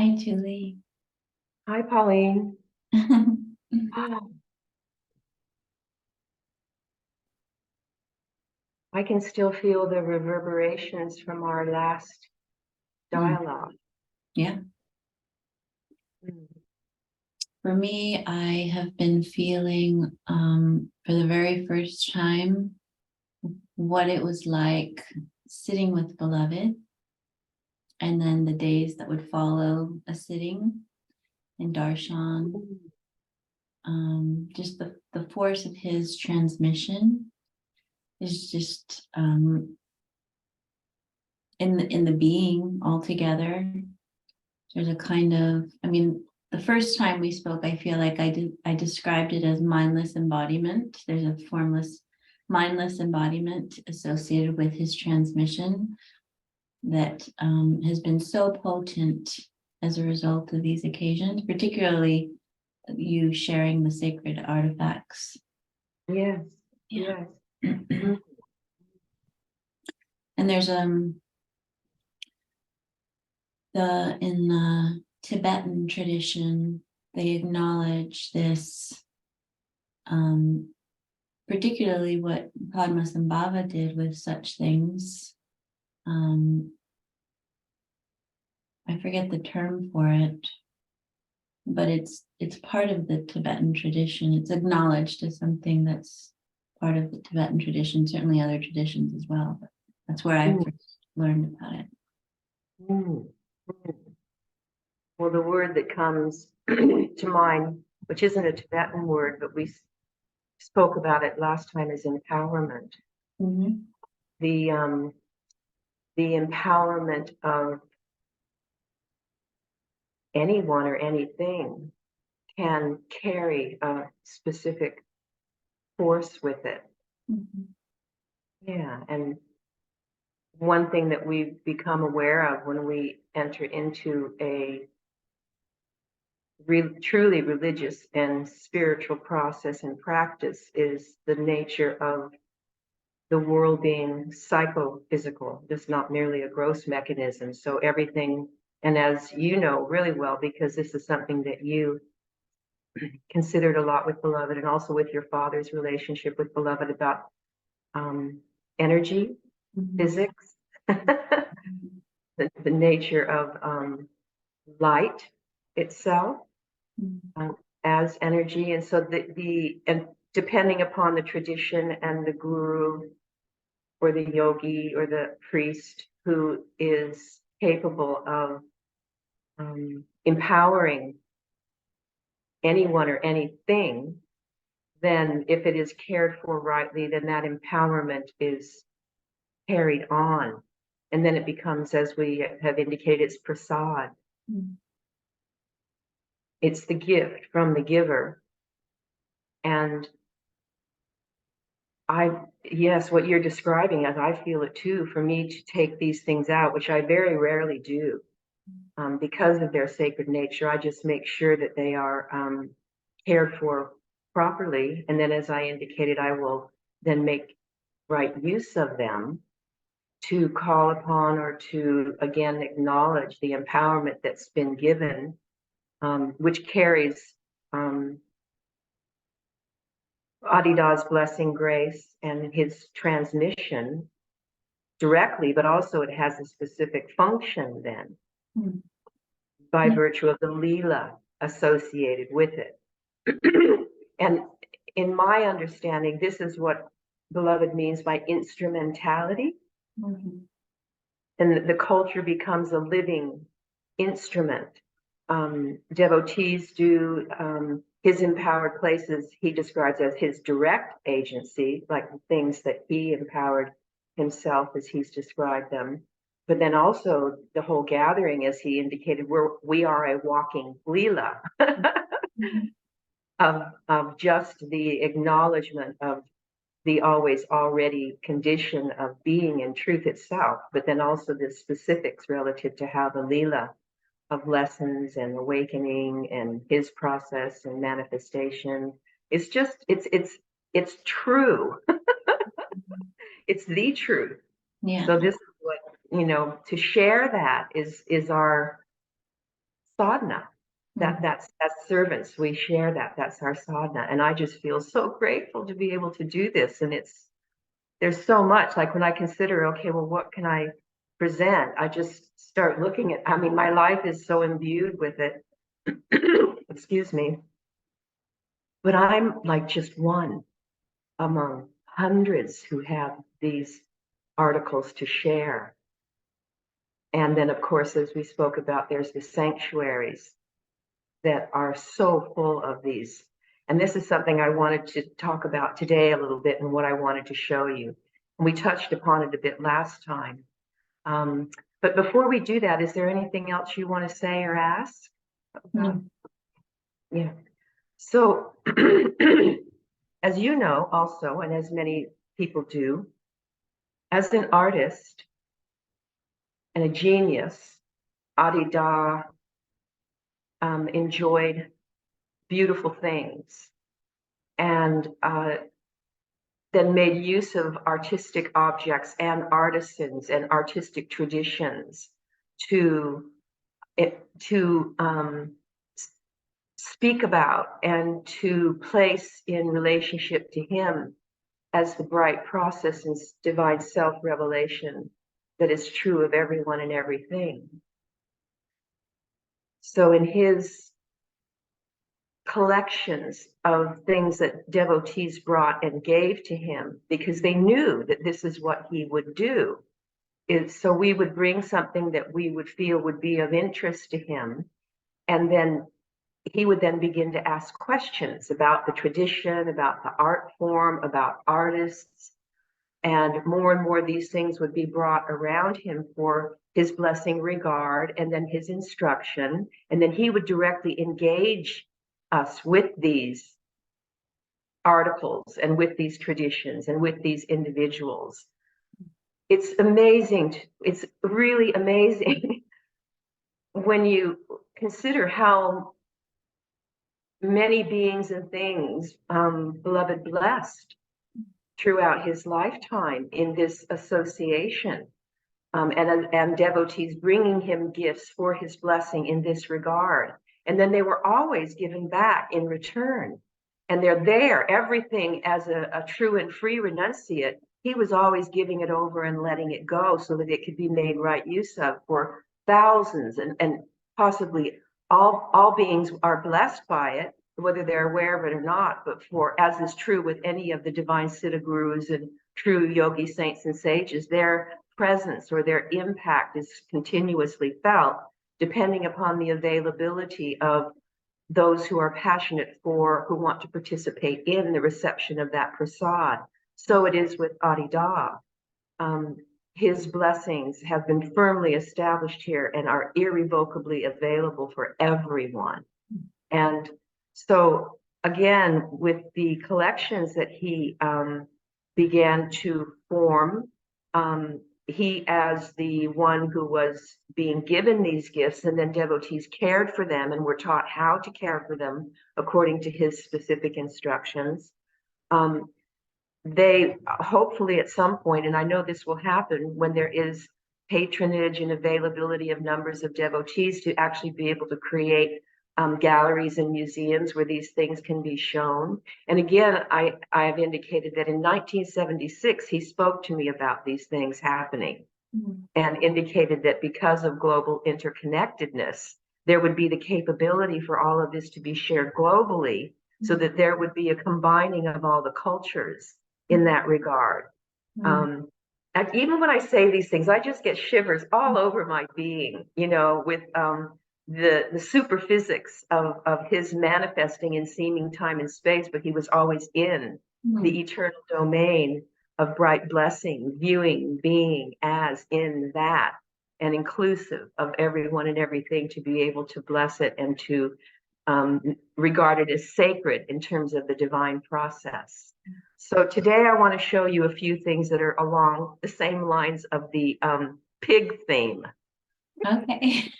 Hi, Julie. Hi, Pauline. I can still feel the reverberations from our last dialogue. Yeah. For me, I have been feeling for the very first time what it was like sitting with beloved, and then the days that would follow a sitting in darshan. Just the force of his transmission is just in the being altogether. There's a kind of, the first time we spoke, I feel like I described it as mindless embodiment. There's a formless, mindless embodiment associated with his transmission that has been so potent as a result of these occasions, particularly you sharing the sacred artifacts. Yes. Yeah. Yes. And there's in the Tibetan tradition, they acknowledge this, particularly what Padmasambhava did with such things. I forget the term for it, but it's part of the Tibetan tradition. It's acknowledged as something that's part of the Tibetan tradition, certainly other traditions as well, but that's where I first learned about it. Well, the word that comes to mind, which isn't a Tibetan word, but we spoke about it last time, is empowerment. The empowerment of anyone or anything can carry a specific force with it. Yeah, and one thing that we've become aware of when we enter into a truly religious and spiritual process and practice is the nature of the world being psychophysical, just not merely a gross mechanism. So everything, and as you know really well, because this is something that you considered a lot with Beloved and also with your father's relationship with Beloved about energy, physics, the nature of light itself as energy. And so and depending upon the tradition and the guru or the yogi or the priest who is capable of empowering anyone or anything, then if it is cared for rightly, then that empowerment is carried on. And then it becomes, as we have indicated, it's prasad. It's the gift from the giver. And yes, what you're describing, as I feel it too, for me to take these things out, which I very rarely do, because of their sacred nature, I just make sure that they are cared for properly. And then, as I indicated, I will then make right use of them to call upon or to, again, acknowledge the empowerment that's been given, which carries Adi Da's blessing, grace, and his transmission directly, but also it has a specific function then by virtue of the Leela associated with it. And in my understanding, this is what Beloved means by instrumentality. And the culture becomes a living instrument. Devotees do his empowered places, he describes as his direct agency, like the things that he empowered himself as he's described them. But then also the whole gathering, as he indicated, we are a walking Leela of just the acknowledgement of the always already condition of being in truth itself, but then also the specifics relative to how the Leela of lessons and awakening and his process and manifestation is just, it's true. It's the truth. Yeah. So this is what, to share that is our sadhana. That's servants. We share that. That's our sadhana. And I just feel so grateful to be able to do this. And there's so much, like when I consider, okay, well, what can I present? I just start looking at, I mean, my life is so imbued with it. Excuse me. But I'm like just one among hundreds who have these articles to share. And then, of course, as we spoke about, there's the sanctuaries that are so full of these. And this is something I wanted to talk about today a little bit and what I wanted to show you. And we touched upon it a bit last time. But before we do that, is there anything else you want to say or ask? No. Yeah. So, as you know also, and as many people do, as an artist and a genius, Adi Da enjoyed beautiful things and then made use of artistic objects and artisans and artistic traditions to speak about and to place in relationship to him as the bright process and divine self-revelation that is true of everyone and everything. So in his collections of things that devotees brought and gave to him, because they knew that this is what he would do, so we would bring something that we would feel would be of interest to him, and then he would then begin to ask questions about the tradition, about the art form, about artists, and more these things would be brought around him for his blessing, regard, and then his instruction, and then he would directly engage us with these articles and with these traditions and with these individuals. It's amazing. It's really amazing when you consider how many beings and things beloved blessed throughout his lifetime in this association, and devotees bringing him gifts for his blessing in this regard. And then they were always given back in return. And they're there, everything as a true and free renunciate. He was always giving it over and letting it go so that it could be made right use of for thousands, and possibly all beings are blessed by it, whether they're aware of it or not. But as is true with any of the divine Siddha gurus and true yogi saints and sages, their presence or their impact is continuously felt, depending upon the availability of those who are passionate for, who want to participate in the reception of that prasad. So it is with Adi Da. His blessings have been firmly established here and are irrevocably available for everyone. And so again, with the collections that he began to form, he as the one who was being given these gifts, and then devotees cared for them and were taught how to care for them according to his specific instructions. They hopefully at some point, and I know this will happen when there is patronage and availability of numbers of devotees, to actually be able to create galleries and museums where these things can be shown. And again, I have indicated that in 1976, he spoke to me about these things happening, and indicated that because of global interconnectedness, there would be the capability for all of this to be shared globally, so that there would be a combining of all the cultures in that regard. And even when I say these things, I just get shivers all over my being, with the superphysics of his manifesting in seeming time and space, but he was always in the eternal domain of bright blessing, viewing, being as in that, and inclusive of everyone and everything, to be able to bless it and to regard it as sacred in terms of the divine process. So today I want to show you a few things that are along the same lines of the pig theme. Okay.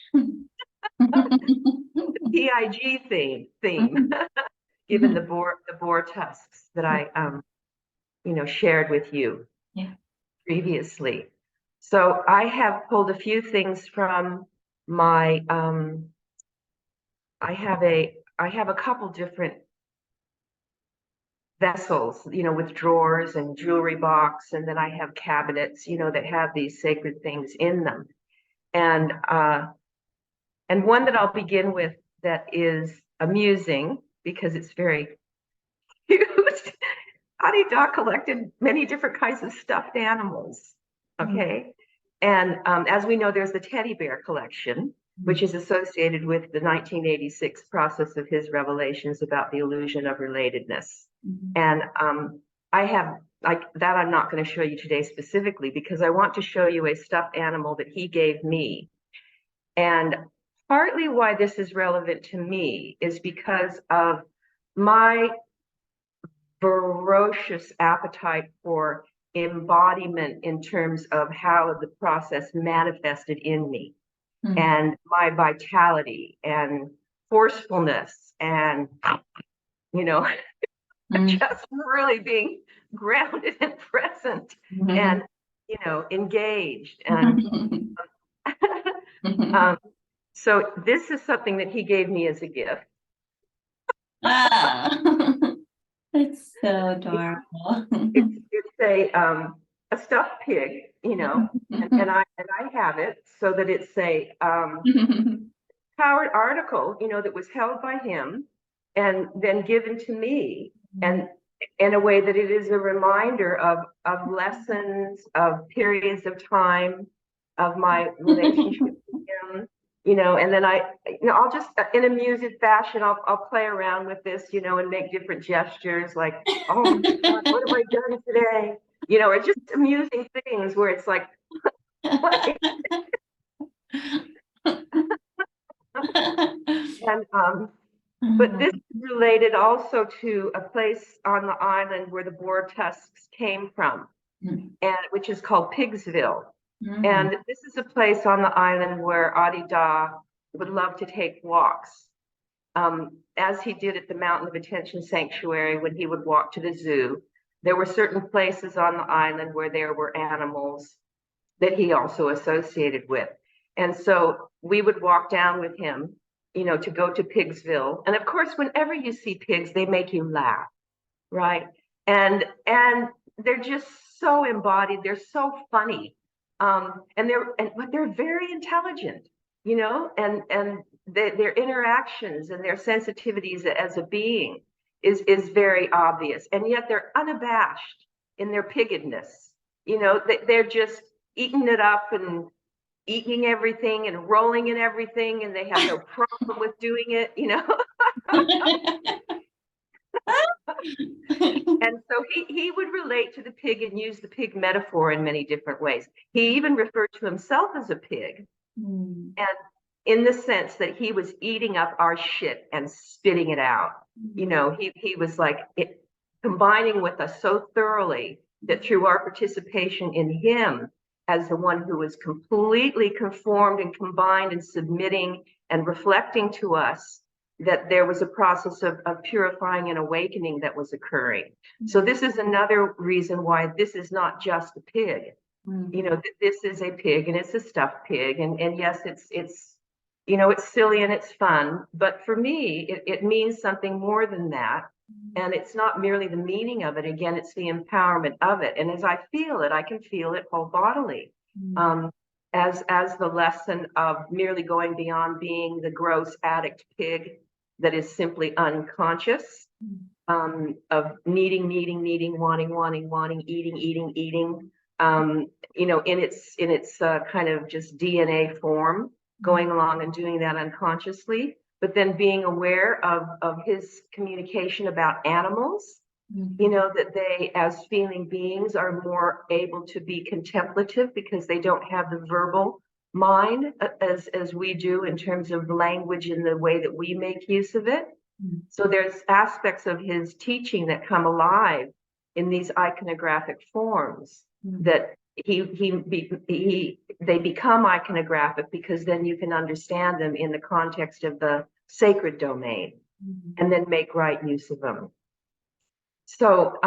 The PIG theme, given the boar tusks that I shared with you previously. So I have pulled a few things from my I have a couple different vessels, with drawers and jewelry box, and then I have cabinets, that have these sacred things in them. And one that I'll begin with that is amusing because it's very cute. Adi Da collected many different kinds of stuffed animals. Okay. And as we know, there's the teddy bear collection, which is associated with the 1986 process of his revelations about the illusion of relatedness. And I have, like that, I'm not going to show you today specifically because I want to show you a stuffed animal that he gave me. And partly why this is relevant to me is because of my ferocious appetite for embodiment in terms of how the process manifested in me, and my vitality and forcefulness and, just really being grounded and present and, engaged. And so this is something that he gave me as a gift. Wow. It's so adorable. It's a stuffed pig, and I have it so that it's a powered article, that was held by him and then given to me, and in a way that it is a reminder of lessons, of periods of time, of my relationship with him, and then I'll just, in a music fashion, I'll play around with this, and make different gestures like, oh my God, what have I done today? Or just amusing things where it's like, and but this is related also to a place on the island where the boar tusks came from, and which is called Pigsville. And this is a place on the island where Adi Da would love to take walks, as he did at the Mountain of Attention Sanctuary when he would walk to the zoo. There were certain places on the island where there were animals that he also associated with. And so we would walk down with him, to go to Pigsville. And of course, whenever you see pigs, they make you laugh, right? And they're just so embodied. They're so funny. But they're very intelligent, and their interactions and their sensitivities as a being is very obvious. And yet they're unabashed in their piggedness. They're just eating it up and eating everything and rolling in everything, and they have no problem with doing it, And so he would relate to the pig and use the pig metaphor in many different ways. He even referred to himself as a pig, and in the sense that he was eating up our shit and spitting it out. He was like combining with us so thoroughly that through our participation in him as the one who was completely conformed and combined and submitting and reflecting to us, that there was a process of purifying and awakening that was occurring. So this is another reason why this is not just a pig. This is a pig, and it's a stuffed pig. And yes, it's silly and it's fun. But for me, it means something more than that. And it's not merely the meaning of it. Again, it's the empowerment of it. And as I feel it, I can feel it whole bodily. As the lesson of merely going beyond being the gross addict pig that is simply unconscious, of needing, wanting, eating, in its kind of just DNA form, going along and doing that unconsciously, but then being aware of his communication about animals, that they, as feeling beings, are more able to be contemplative because they don't have the verbal mind as we do in terms of language in the way that we make use of it. So there's aspects of his teaching that come alive in these iconographic forms that they become iconographic because then you can understand them in the context of the sacred domain and then make right use of them. So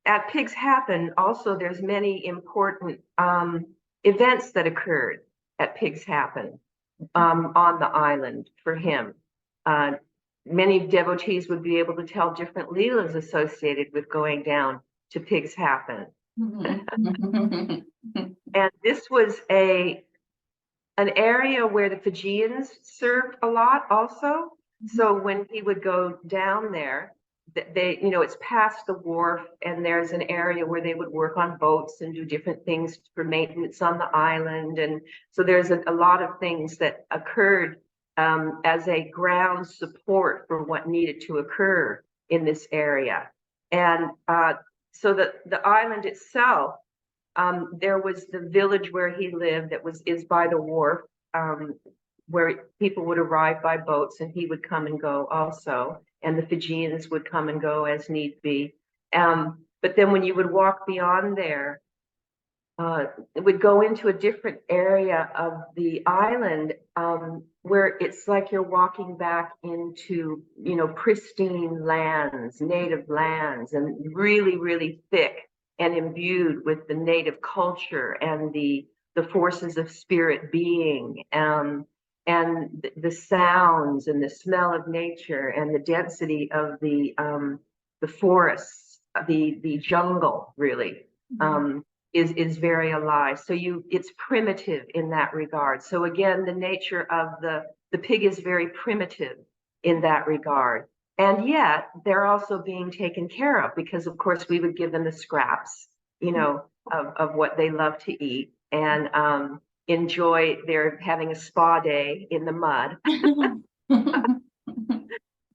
at Pigs Happen, also there's many important events that occurred at Pigs Happen on the island for him. Many devotees would be able to tell different leelas associated with going down to Pigs Happen. And this was an area where the Fijians served a lot also. So when he would go down there, they, it's past the wharf, and there's an area where they would work on boats and do different things for maintenance on the island. And so there's a lot of things that occurred as a ground support for what needed to occur in this area. And so the island itself, there was the village where he lived that is by the wharf, where people would arrive by boats, and he would come and go also. And the Fijians would come and go as need be. But then when you would walk beyond there, it would go into a different area of the island, where it's like you're walking back into, pristine lands, native lands, and really, really thick and imbued with the native culture and the forces of spirit being, and the sounds and the smell of nature and the density of the forests, the jungle, really. Is very alive. So it's primitive in that regard. So again, the nature of the pig is very primitive in that regard. And yet they're also being taken care of, because of course we would give them the scraps, of what they love to eat, and enjoy their having a spa day in the mud.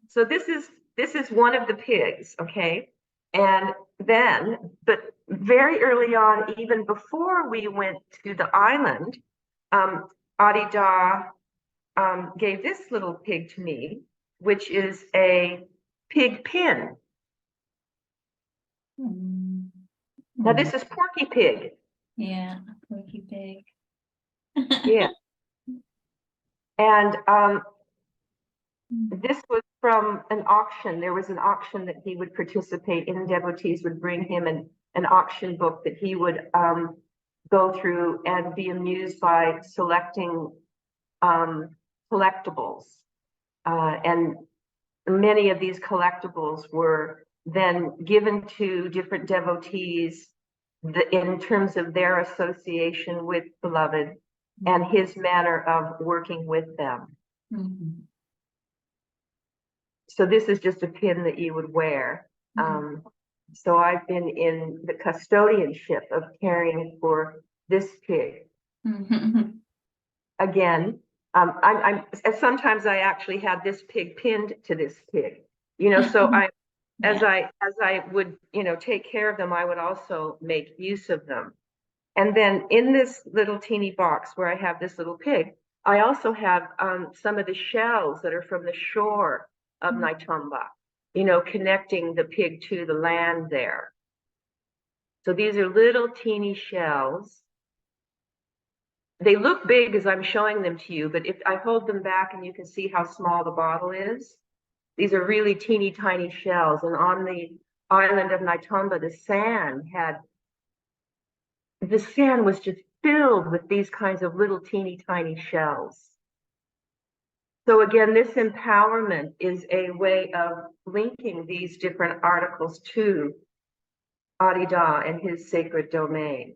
So this is one of the pigs, okay? And then, but very early on, even before we went to the island, Adi Da gave this little pig to me, which is a pig pin. Now this is Porky Pig. Yeah, Porky Pig. Yeah. And this was from an auction. There was an auction that he would participate in. Devotees would bring him an auction book that he would go through and be amused by selecting collectibles. And many of these collectibles were then given to different devotees in terms of their association with Beloved and his manner of working with them. Mm-hmm. So this is just a pin that you would wear. So I've been in the custodianship of caring for this pig. Again, sometimes I actually have this pig pinned to this pig. So as I would, take care of them, I would also make use of them. And then in this little teeny box where I have this little pig, I also have some of the shells that are from the shore of Naitomba, connecting the pig to the land there. So these are little teeny shells. They look big as I'm showing them to you, but if I hold them back and you can see how small the bottle is, these are really teeny tiny shells. And on the island of Naitomba, the sand was just filled with these kinds of little teeny tiny shells. So again, this empowerment is a way of linking these different articles to Adi Da and his sacred domain.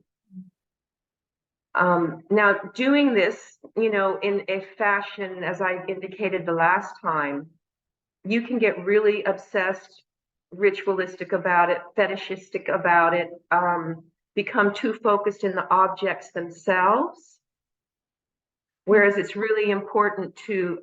Now, doing this, in a fashion, as I indicated the last time, you can get really obsessed, ritualistic about it, fetishistic about it, become too focused in the objects themselves. Whereas it's really important to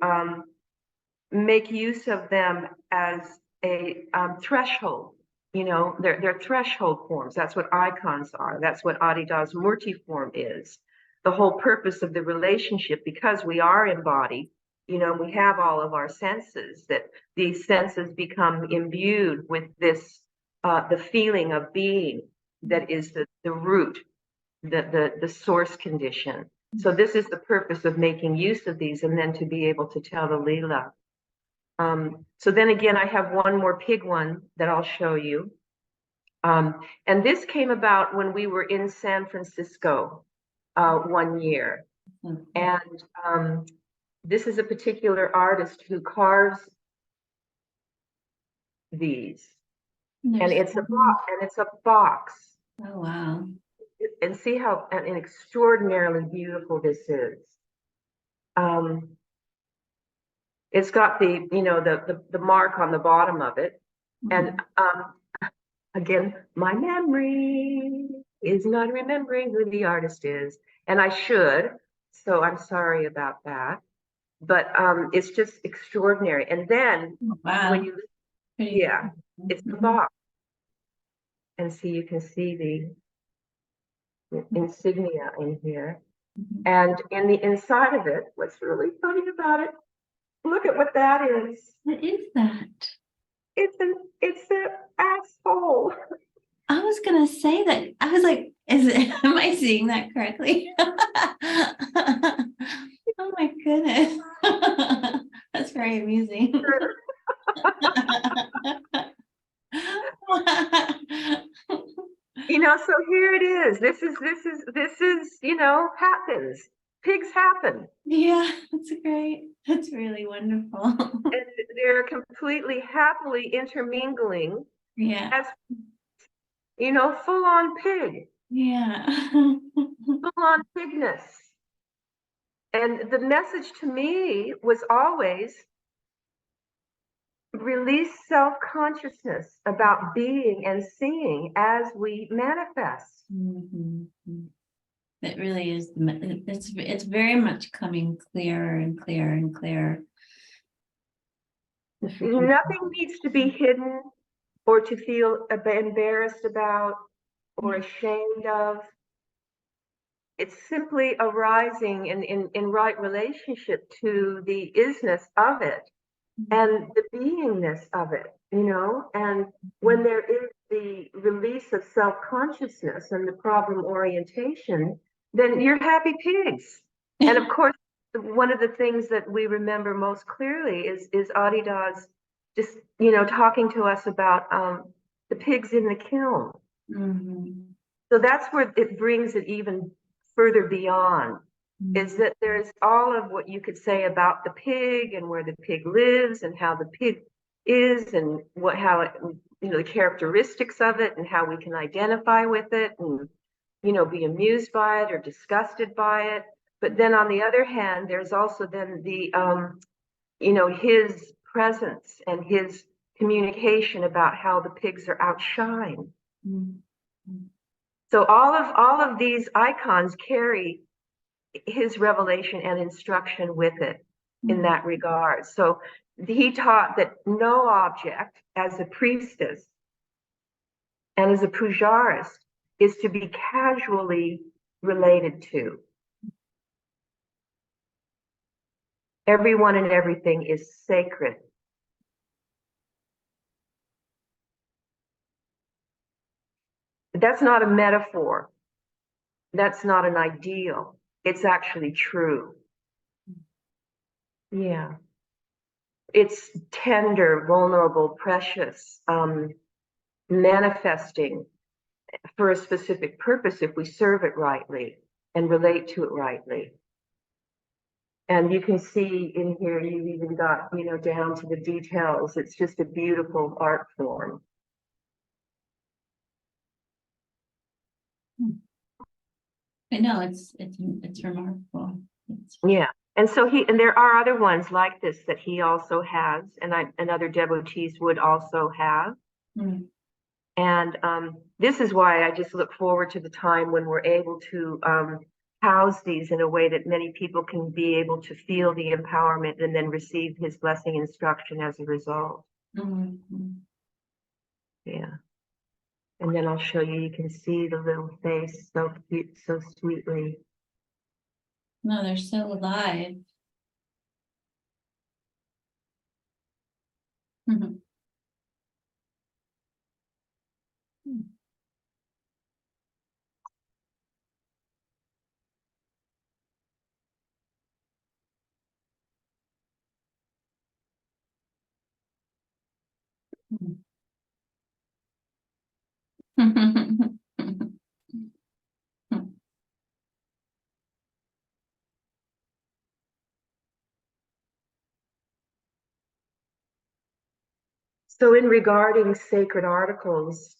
make use of them as a threshold. They're threshold forms. That's what icons are. That's what Adi Da's Murti form is. The whole purpose of the relationship, because we are embodied, we have all of our senses, that these senses become imbued with this, the feeling of being that is the root, the source condition. So this is the purpose of making use of these, and then to be able to tell the Leela. So then again, I have one more pig one that I'll show you. And this came about when we were in San Francisco one year. And this is a particular artist who carves these, and it's a box. Oh wow. And see how extraordinarily beautiful this is. It's got the, you know, the mark on the bottom of it. And again, my memory is not remembering who the artist is. And I should, so I'm sorry about that. But it's just extraordinary. And then Wow. when you, yeah, it's the box. And see, you can see the insignia in here. And in the inside of it, what's really funny about it, look at what that is. What is that? It's an asshole. I was gonna say that. I was like, am I seeing that correctly? Oh my goodness. That's very amusing. You know, so here it is. This is, you know, happens. Pigs happen. Yeah, that's great. That's really wonderful. And they're completely happily intermingling. Yeah. As, you know, full on pig. Yeah. Full on pigness. And the message to me was always release self-consciousness about being and seeing as we manifest. It really is. It's very much coming clearer and clearer and clearer. Nothing needs to be hidden or to feel embarrassed about or ashamed of. It's simply arising in right relationship to the isness of it and the beingness of it, you know. And when there is the release of self-consciousness and the problem orientation, then you're happy pigs. And of course, one of the things that we remember most clearly is Adi Da's just, you know, talking to us about the pigs in the kiln. So that's where it brings it even further beyond, is that there's all of what you could say about the pig and where the pig lives and how the pig is and how it, you know, the characteristics of it and how we can identify with it and, you know, be amused by it or disgusted by it. But then on the other hand, there's also then the, you know, his presence and his communication about how the pigs are outshined. So all of these icons carry his revelation and instruction with it in that regard. So he taught that no object as a priestess and as a pujarist is to be casually related to. Everyone and everything is sacred. That's not a metaphor. That's not an ideal. It's actually true. Yeah. It's tender, vulnerable, precious, manifesting for a specific purpose if we serve it rightly and relate to it rightly. And you can see in here, you've even got, you know, down to the details. It's just a beautiful art form. I know it's remarkable. Yeah. And so and there are other ones like this that he also has, and other devotees would also have. And this is why I just look forward to the time when we're able to house these in a way that many people can be able to feel the empowerment and then receive his blessing instruction as a result. Yeah. And then I'll show you, you can see the little face so cute, so sweetly. No, they're so alive. So in regarding sacred articles,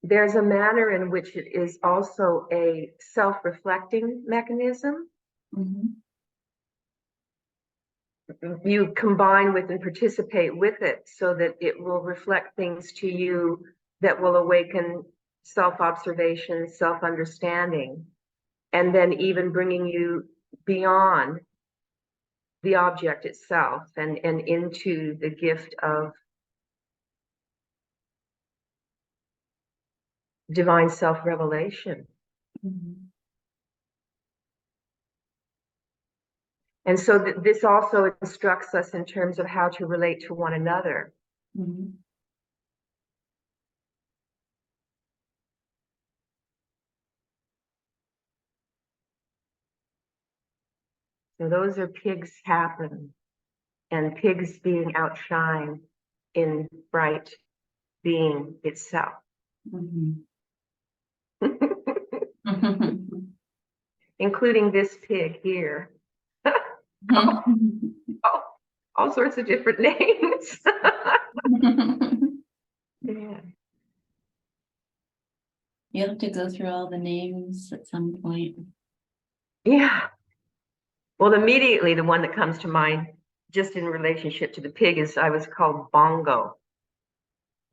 there's a manner in which it is also a self-reflecting mechanism. Mhm. You combine with and participate with it so that it will reflect things to you that will awaken self-observation, self-understanding, and then even bringing you beyond the object itself and into the gift of divine self-revelation. Mhm. And so this also instructs us in terms of how to relate to one another. Mhm. So those are pigs happen, and pigs being outshined in bright being itself. Mhm. Including this pig here. all sorts of different names. Yeah. You have to go through all the names at some point. Yeah. Well, immediately the one that comes to mind just in relationship to the pig is I was called Bongo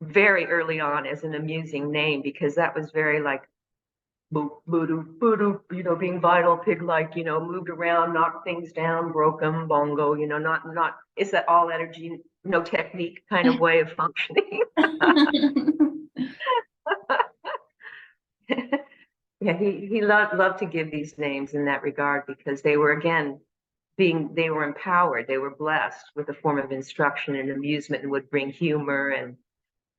very early on as an amusing name, because that was very like boop, boodoo, boodoo, being vital, pig-like, moved around, knocked things down, broke them, bongo, not, it's that all energy, no technique kind of way of functioning. Yeah, he loved to give these names in that regard, because they were, again, they were empowered, they were blessed with a form of instruction and amusement, and would bring humor and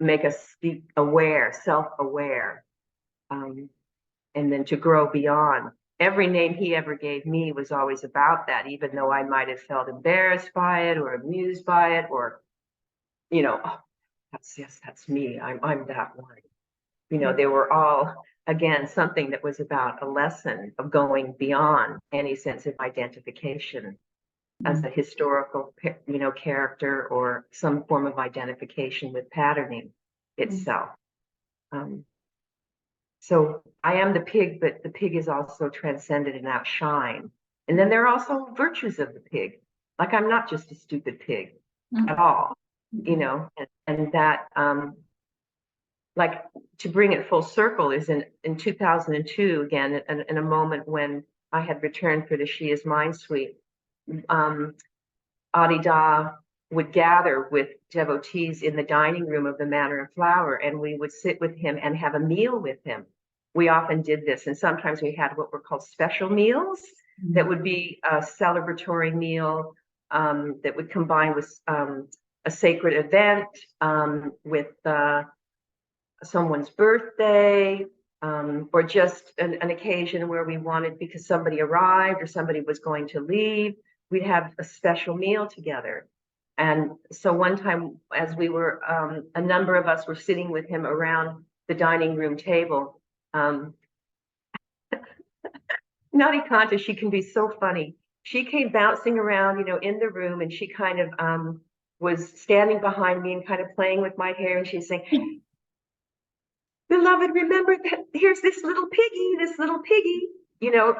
make us be aware, self-aware. And then to grow beyond. Every name he ever gave me was always about that, even though I might have felt embarrassed by it or amused by it, or, oh, that's me. I'm that one. They were all, again, something that was about a lesson of going beyond any sense of identification as a historical, character, or some form of identification with patterning itself. So I am the pig, but the pig is also transcended and outshine. And then there are also virtues of the pig. Like, I'm not just a stupid pig at all, and that, like, to bring it full circle is in 2002, again, in a moment when I had returned for the She Is Mind Suite, Adi Da would gather with devotees in the dining room of the Manor and Flower, and we would sit with him and have a meal with him. We often did this, and sometimes we had what were called special meals that would be a celebratory meal that would combine with a sacred event, with someone's birthday, or just an occasion where we wanted, because somebody arrived or somebody was going to leave, we'd have a special meal together. And so one time, as we were, a number of us were sitting with him around the dining room table. Nadi Kanta, she can be so funny. She came bouncing around, in the room, and she kind of was standing behind me and kind of playing with my hair, and she's saying, "Beloved, remember that here's this little piggy,"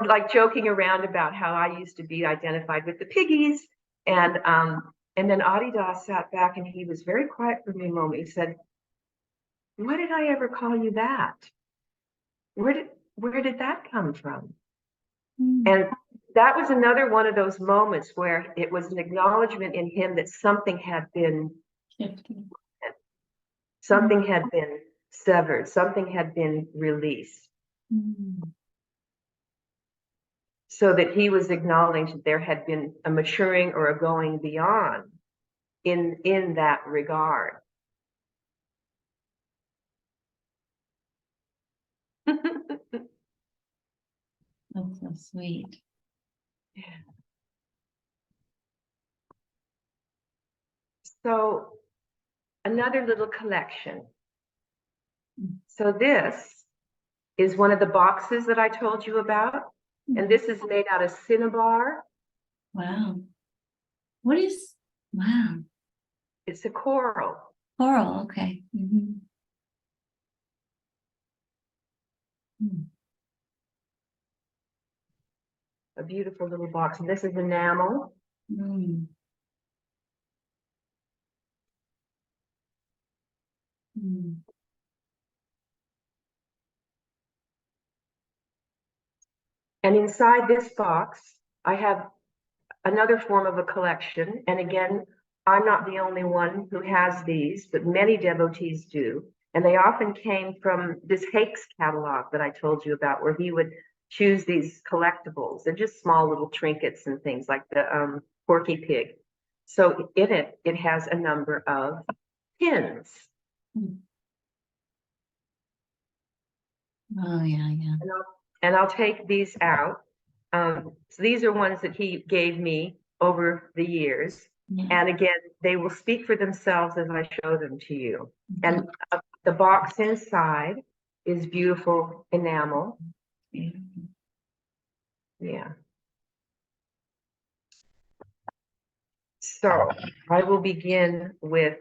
like joking around about how I used to be identified with the piggies. And then Adi Da sat back, and he was very quiet for me a moment. He said, "What did I ever call you that? Where did that come from?" And that was another one of those moments where it was an acknowledgement in him that something had been shifted. Something had been severed, something had been released. So that he was acknowledging there had been a maturing or a going beyond in that regard. That's so sweet. Yeah. So another little collection. So this is one of the boxes that I told you about. And this is made out of cinnabar. Wow. What is Wow. It's a coral. Coral. Okay. Mm-hmm. A beautiful little box. And this is enamel. Mm. Mm. And inside this box, I have another form of a collection. And again, I'm not the only one who has these, but many devotees do. And they often came from this Hakes catalog that I told you about, where he would choose these collectibles. They're just small little trinkets and things like the Porky Pig. So in it, it has a number of pins. Mm. Oh, yeah, yeah. And I'll take these out. So these are ones that he gave me over the years. Yeah. And again, they will speak for themselves as I show them to you. Mm-hmm. And the box inside is beautiful enamel. Beautiful. Yeah. So I will begin with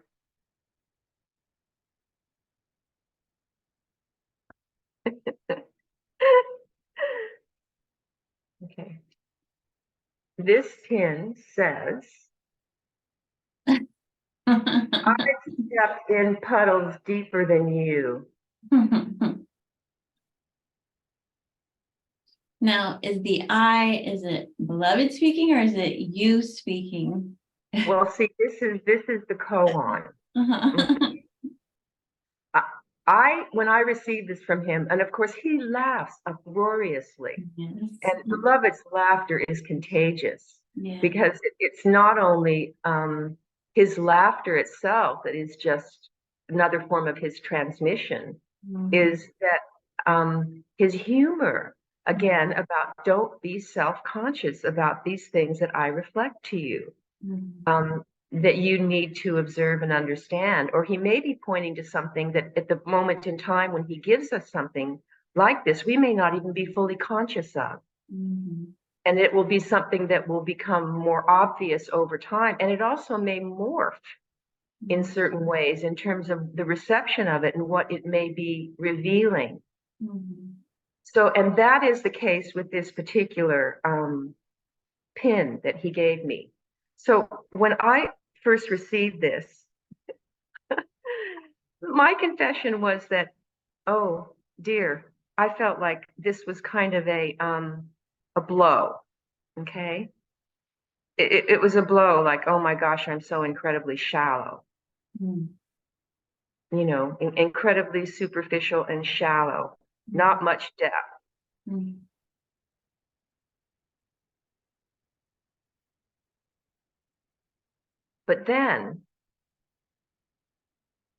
okay. This pin says, I step in puddles deeper than you. Now, is it beloved speaking or is it you speaking? Well, see, this is the koan. Uh-huh. When I received this from him, and of course he laughs uproariously, Yes. and beloved's laughter is contagious Yeah. because it's not only his laughter itself that is just another form of his transmission, is that his humor, again, about don't be self-conscious about these things that I reflect to you. That you need to observe and understand, or he may be pointing to something that at the moment in time when he gives us something like this, we may not even be fully conscious of. And it will be something that will become more obvious over time. And it also may morph in certain ways in terms of the reception of it and what it may be revealing. So, and that is the case with this particular pin that he gave me. So when I first received this, my confession was that, oh dear, I felt like this was kind of a blow. Okay, it was a blow. Like, oh my gosh, I'm so incredibly shallow. You know, incredibly superficial and shallow, not much depth. But then,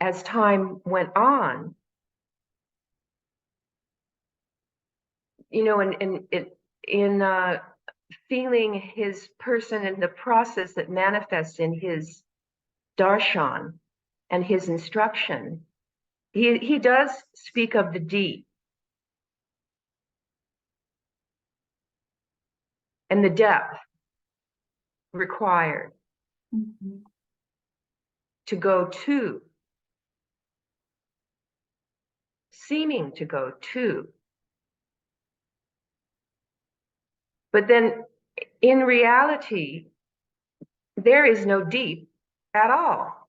as time went on, you know, in feeling his person and the process that manifests in his darshan and his instruction, he does speak of the deep and the depth required to go to, seeming to go to. But then in reality, there is no deep at all.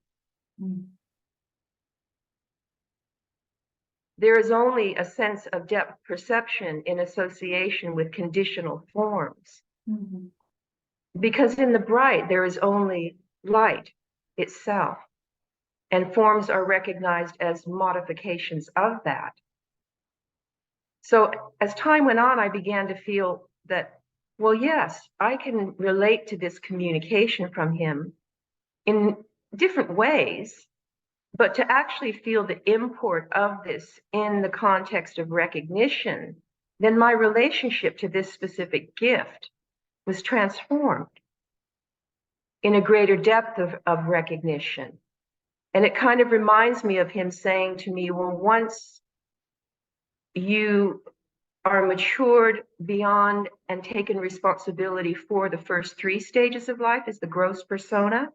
There is only a sense of depth perception in association with conditional forms. Because in the bright, there is only light itself, and forms are recognized as modifications of that. So as time went on, I began to feel that, well, yes, I can relate to this communication from him in different ways, but to actually feel the import of this in the context of recognition, then my relationship to this specific gift was transformed in a greater depth of recognition. And it kind of reminds me of him saying to me, well, once you are matured beyond and taken responsibility for the first three stages of life is the gross persona,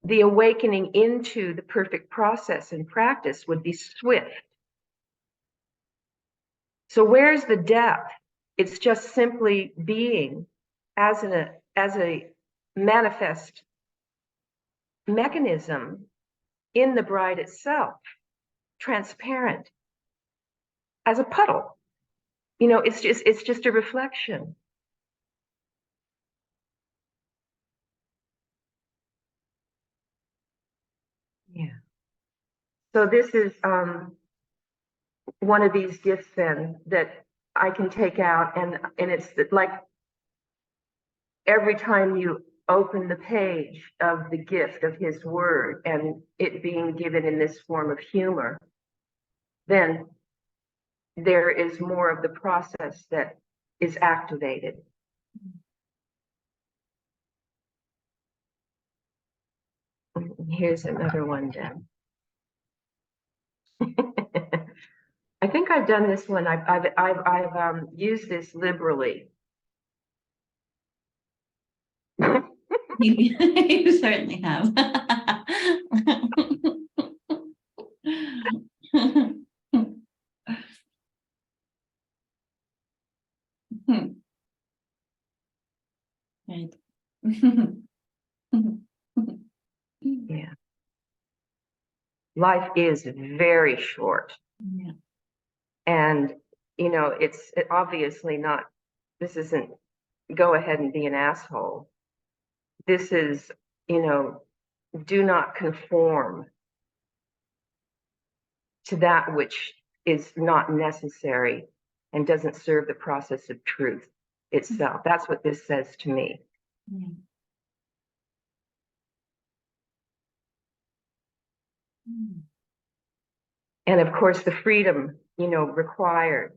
the awakening into the perfect process and practice would be swift. So where's the depth? It's just simply being as a manifest mechanism in the bride itself, transparent as a puddle. You know, it's just a reflection. Yeah. So this is one of these gifts then that I can take out, and it's like every time you open the page of the gift of his word and it being given in this form of humor, then there is more of the process that is activated. Here's another one then. I think I've done this one. I've used this liberally. You certainly have. Right. Yeah. Life is very short. Yeah. And, you know, it's obviously not, this isn't go ahead and be an asshole. This is, you know, do not conform to that which is not necessary and doesn't serve the process of truth itself. That's what this says to me. Yeah. And of course, the freedom, you know, required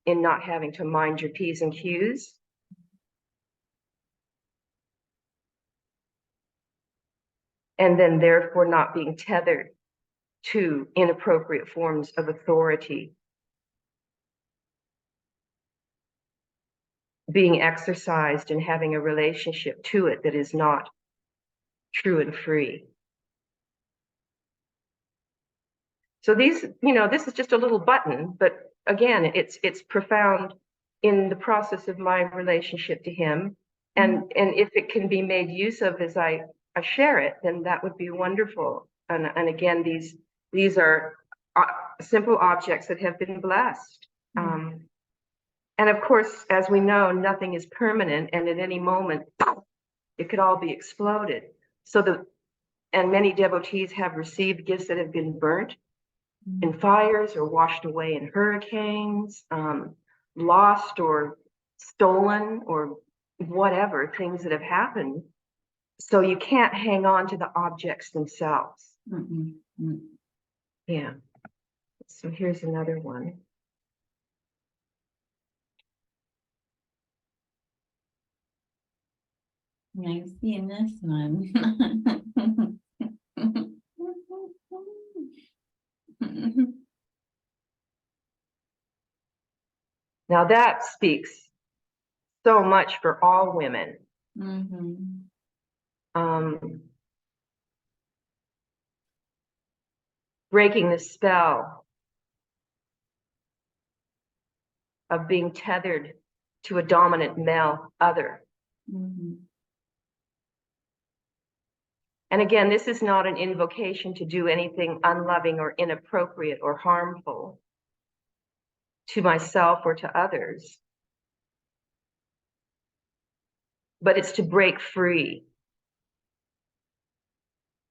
in not having to mind your P's and Q's. And then therefore not being tethered to inappropriate forms of authority being exercised and having a relationship to it that is not true and free. So these, you know, this is just a little button, but again, it's profound in the process of my relationship to him. And if it can be made use of as I share it, then that would be wonderful. And again, these are simple objects that have been blessed. And of course, as we know, nothing is permanent, and at any moment, it could all be exploded. And many devotees have received gifts that have been burnt in fires or washed away in hurricanes, lost or stolen or whatever, things that have happened. So you can't hang on to the objects themselves. Yeah. So here's another one. I've seen this one. Now that speaks so much for all women. Breaking the spell of being tethered to a dominant male other. And again, this is not an invocation to do anything unloving or inappropriate or harmful to myself or to others, but it's to break free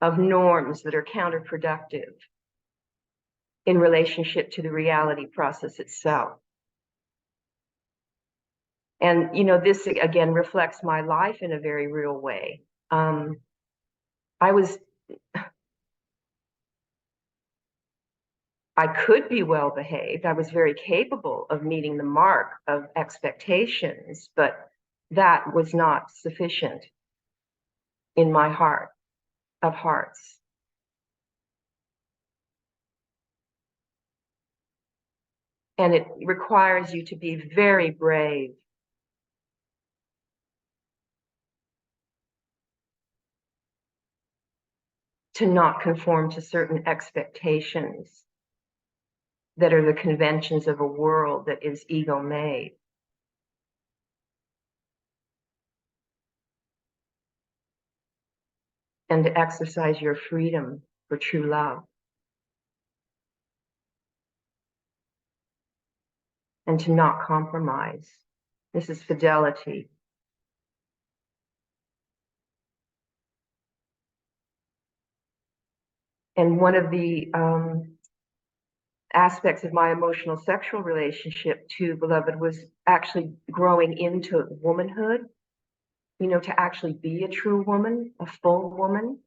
of norms that are counterproductive in relationship to the reality process itself. And, you know, this again reflects my life in a very real way. I could be well behaved. I was very capable of meeting the mark of expectations, but that was not sufficient in my heart of hearts. And it requires you to be very brave. to not conform to certain expectations that are the conventions of a world that is ego made. And to exercise your freedom for true love. And to not compromise. This is fidelity. And one of the aspects of my emotional sexual relationship to Beloved was actually growing into womanhood, to actually be a true woman, a full woman,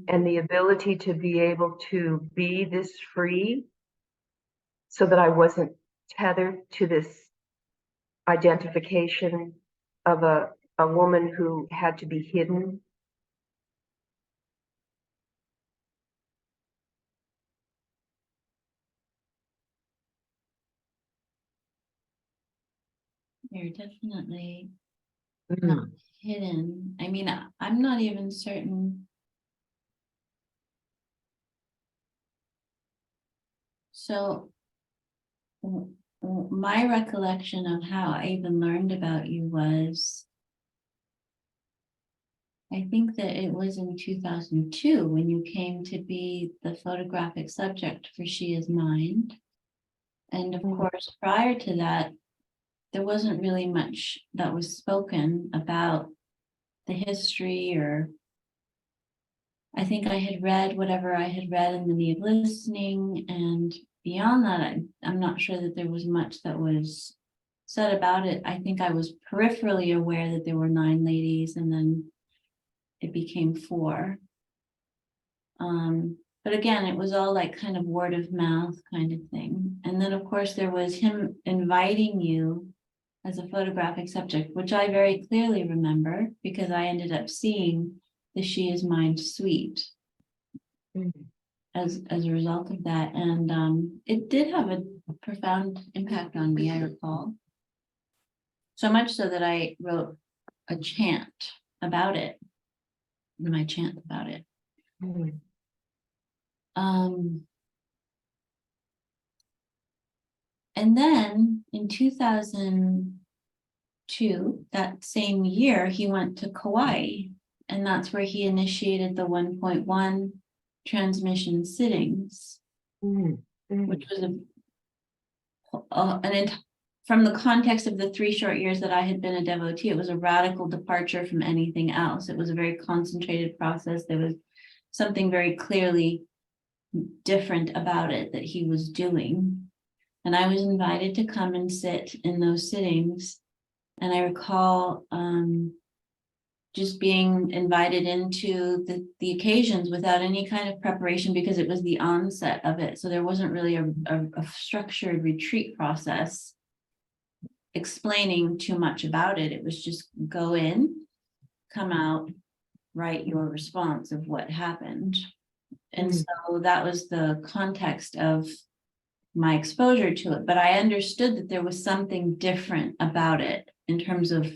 and the ability to be able to be this free so that I wasn't tethered to this identification of a woman who had to be hidden. You're definitely not hidden. I mean, I'm not even certain. So my recollection of how I even learned about you was, I think that it was in 2002 when you came to be the photographic subject for She Is Mind. And of course, prior to that, there wasn't really much that was spoken about the history, or I think I had read whatever I had read in the need of listening, and beyond that, I'm not sure that there was much that was said about it. I think I was peripherally aware that there were 9 ladies, and then it became 4. But again, it was all like kind of word of mouth kind of thing. And then, of course, there was him inviting you as a photographic subject, which I very clearly remember because I ended up seeing the She Is Mind suite as a result of that. And it did have a profound impact on me, I recall. So much so that I wrote a chant about it, my chant about it. And then in 2002, that same year, he went to Kauai, and that's where he initiated the 1.1 transmission sittings, which was from the context of the 3 short years that I had been a devotee, it was a radical departure from anything else. It was a very concentrated process. There was something very clearly different about it that he was doing. And I was invited to come and sit in those sittings. And I recall just being invited into the occasions without any kind of preparation because it was the onset of it. So there wasn't really a structured retreat process explaining too much about it. It was just go in, come out, write your response of what happened. And so that was the context of my exposure to it. But I understood that there was something different about it in terms of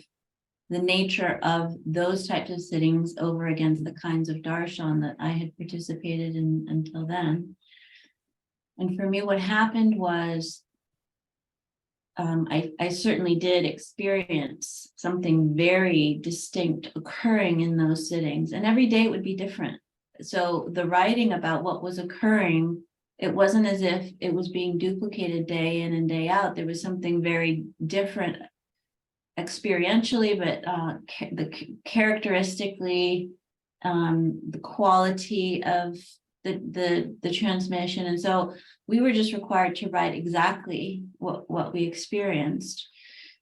the nature of those types of sittings over against the kinds of darshan that I had participated in until then. And for me, what happened was I certainly did experience something very distinct occurring in those sittings, and every day it would be different. So the writing about what was occurring, it wasn't as if it was being duplicated day in and day out. There was something very different experientially, but characteristically, the quality of the transmission. And so we were just required to write exactly what we experienced.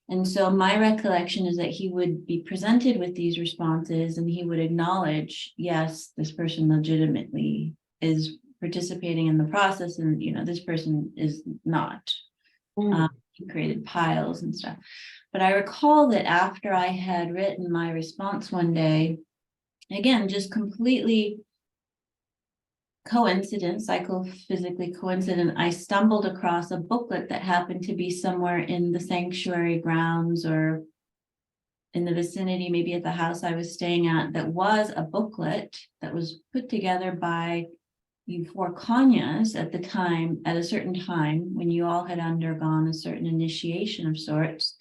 And so my recollection is that he would be presented with these responses and he would acknowledge, yes, this person legitimately is participating in the process, and this person is not. He created piles and stuff. But I recall that after I had written my response one day, again, just completely coincident, psychophysically coincident, I stumbled across a booklet that happened to be somewhere in the sanctuary grounds or in the vicinity, maybe at the house I was staying at, that was a booklet that was put together by you four Kanyas at the time, at a certain time when you all had undergone a certain initiation of sorts.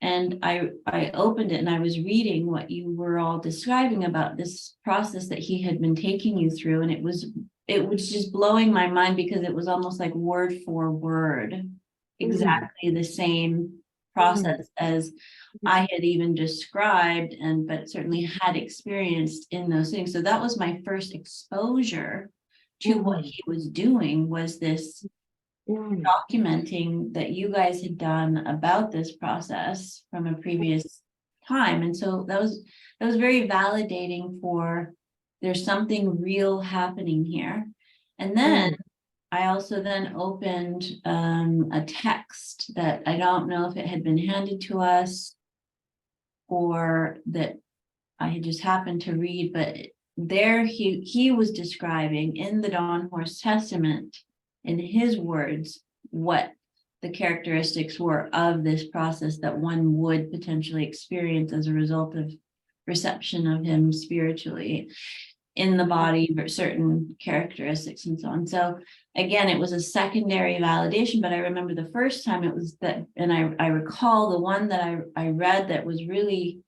And I opened it and I was reading what you were all describing about this process that he had been taking you through. And it was just blowing my mind, because it was almost like word for word, exactly the same process as I had even described, but certainly had experienced in those things. So that was my first exposure to what he was doing, was this documenting that you guys had done about this process from a previous time. And so that was very validating for, there's something real happening here. And then I also then opened a text that I don't know if it had been handed to us or that I had just happened to read, but there he was describing in the Dawn Horse Testament, in his words, what the characteristics were of this process that one would potentially experience as a result of reception of him spiritually in the body, but certain characteristics and so on. So again, it was a secondary validation, but I remember the first time it was that, and I recall the one that I read that was really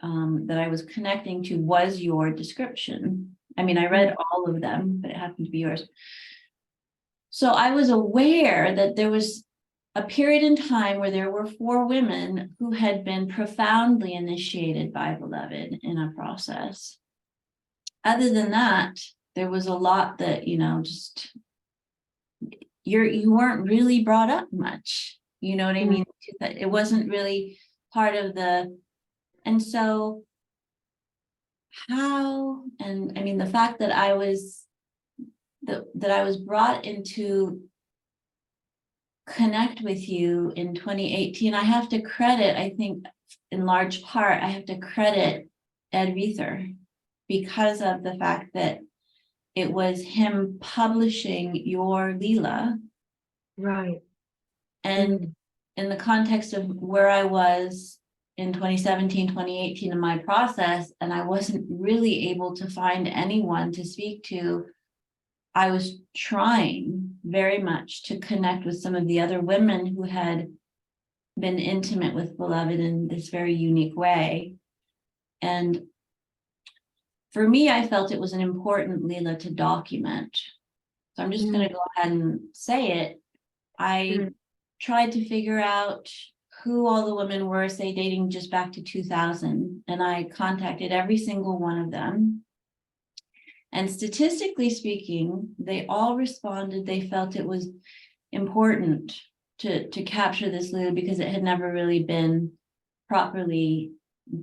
that I was connecting to was your description. I mean, I read all of them, but it happened to be yours. So I was aware that there was a period in time where there were 4 women who had been profoundly initiated by Beloved in a process. Other than that, there was a lot that, just you weren't really brought up much. You know what I mean? It wasn't really part of the. And so the fact that I was brought into connect with you in 2018, I have to credit, I think in large part, I have to credit Ed Reether, because of the fact that it was him publishing your Leela. Right. And in the context of where I was in 2017, 2018 in my process, and I wasn't really able to find anyone to speak to, I was trying very much to connect with some of the other women who had been intimate with Beloved in this very unique way. And for me, I felt it was an important Leela to document. So I'm just going to go ahead and say it. I tried to figure out who all the women were, say, dating just back to 2000. And I contacted every single one of them. And statistically speaking, they all responded. They felt it was important to capture this Leela because it had never really been properly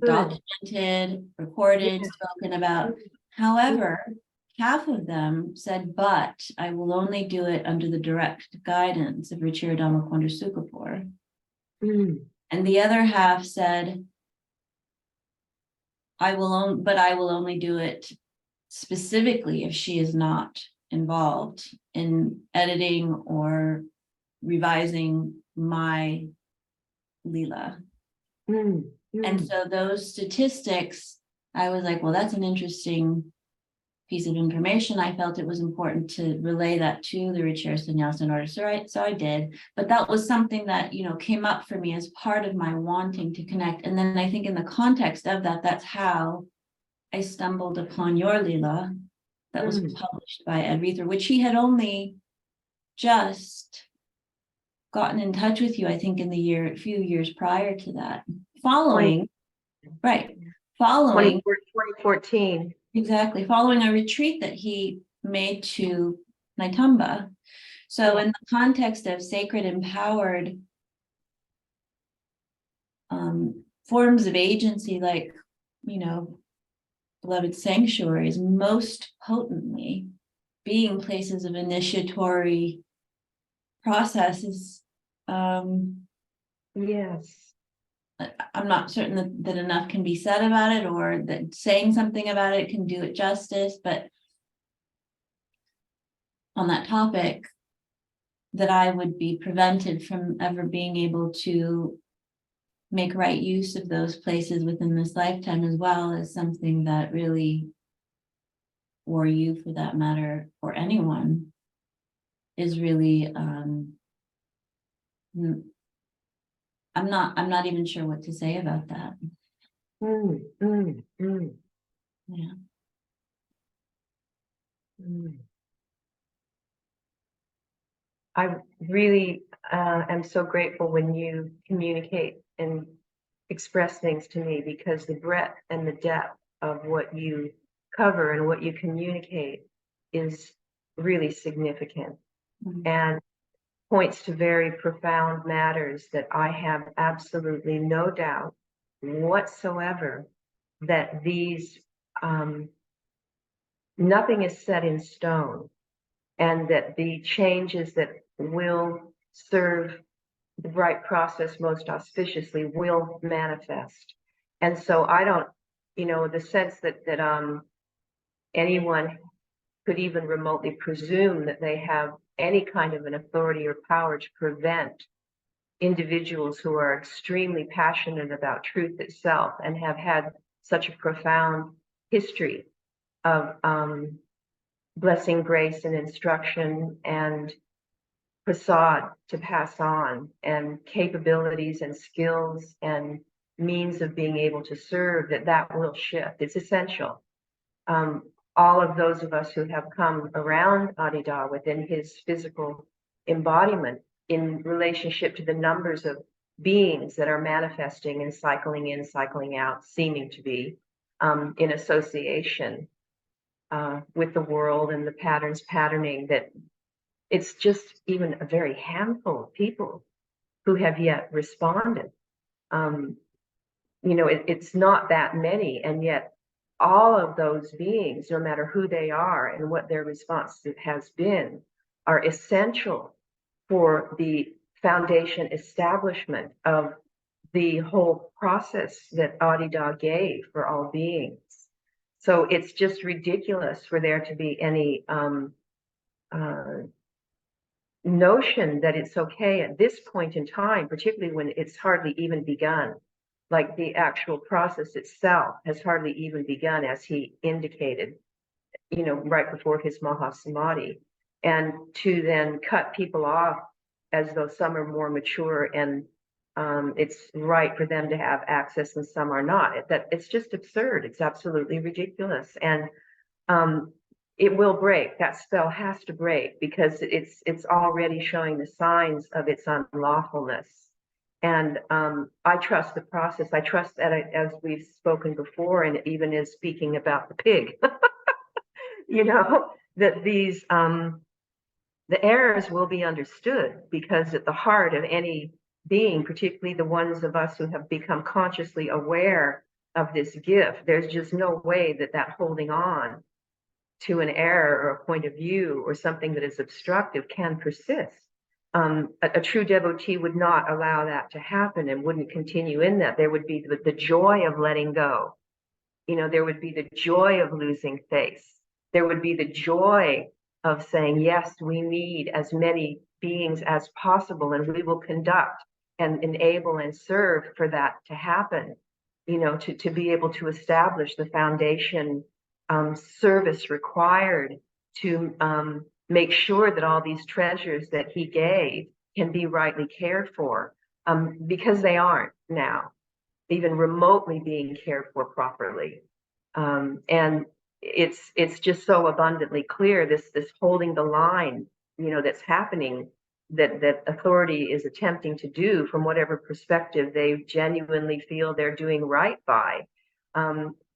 documented, recorded, spoken about. However, half of them said, but I will only do it under the direct guidance of Ruchira Dhamma Sukapur. And the other half said, I will only do it specifically if she is not involved in editing or revising my Leela. And so those statistics, I was like, well, that's an interesting piece of information. I felt it was important to relay that to the Ruchira Sannyasa in order. So I did. But that was something that, came up for me as part of my wanting to connect. And then I think in the context of that, that's how I stumbled upon your Leela that was published by Ed Reether, which he had only just gotten in touch with you, I think, in the few years prior to that. Following 2014. Exactly. Following a retreat that he made to Naitamba. So in the context of sacred empowered forms of agency, like, beloved sanctuaries, most potently being places of initiatory processes. Yes. I'm not certain that enough can be said about it, or that saying something about it can do it justice, but on that topic, that I would be prevented from ever being able to make right use of those places within this lifetime as well as something that really, or you for that matter, or anyone, is really I'm not even sure what to say about that. Mm, mm, mm, Yeah. mm. I really am so grateful when you communicate and express things to me, because the breadth and the depth of what you cover and what you communicate is really significant and points to very profound matters that I have absolutely no doubt whatsoever that these, nothing is set in stone, and that the changes that will serve the right process most auspiciously will manifest. And so I don't, the sense that anyone could even remotely presume that they have any kind of an authority or power to prevent individuals who are extremely passionate about truth itself and have had such a profound history of blessing, grace, and instruction, and Prasad to pass on, and capabilities and skills and means of being able to serve, that will shift. It's essential. All of those of us who have come around Adi Da within his physical embodiment in relationship to the numbers of beings that are manifesting and cycling in, cycling out, seeming to be in association with the world and the patterns patterning, that it's just even a very handful of people who have yet responded. It's not that many, and yet all of those beings, no matter who they are and what their response has been, are essential for the foundation establishment of the whole process that Adi Da gave for all beings. So it's just ridiculous for there to be any notion that it's okay at this point in time, particularly when it's hardly even begun. Like the actual process itself has hardly even begun, as he indicated, right before his Mahasamadhi. And to then cut people off as though some are more mature and it's right for them to have access and some are not. It's just absurd. It's absolutely ridiculous. And it will break. That spell has to break, because it's already showing the signs of its unlawfulness. And I trust the process. I trust that, as we've spoken before, and even as speaking about the pig, that these the errors will be understood, because at the heart of any being, particularly the ones of us who have become consciously aware of this gift, there's just no way that holding on to an error or a point of view or something that is obstructive can persist. A true devotee would not allow that to happen and wouldn't continue in that. There would be the joy of letting go. There would be the joy of losing face. There would be the joy of saying, yes, we need as many beings as possible, and we will conduct and enable and serve for that to happen, to be able to establish the foundation service required to make sure that all these treasures that he gave can be rightly cared for, because they aren't now even remotely being cared for properly. And it's just so abundantly clear, this holding the line, that's happening, that authority is attempting to do from whatever perspective they genuinely feel they're doing right by.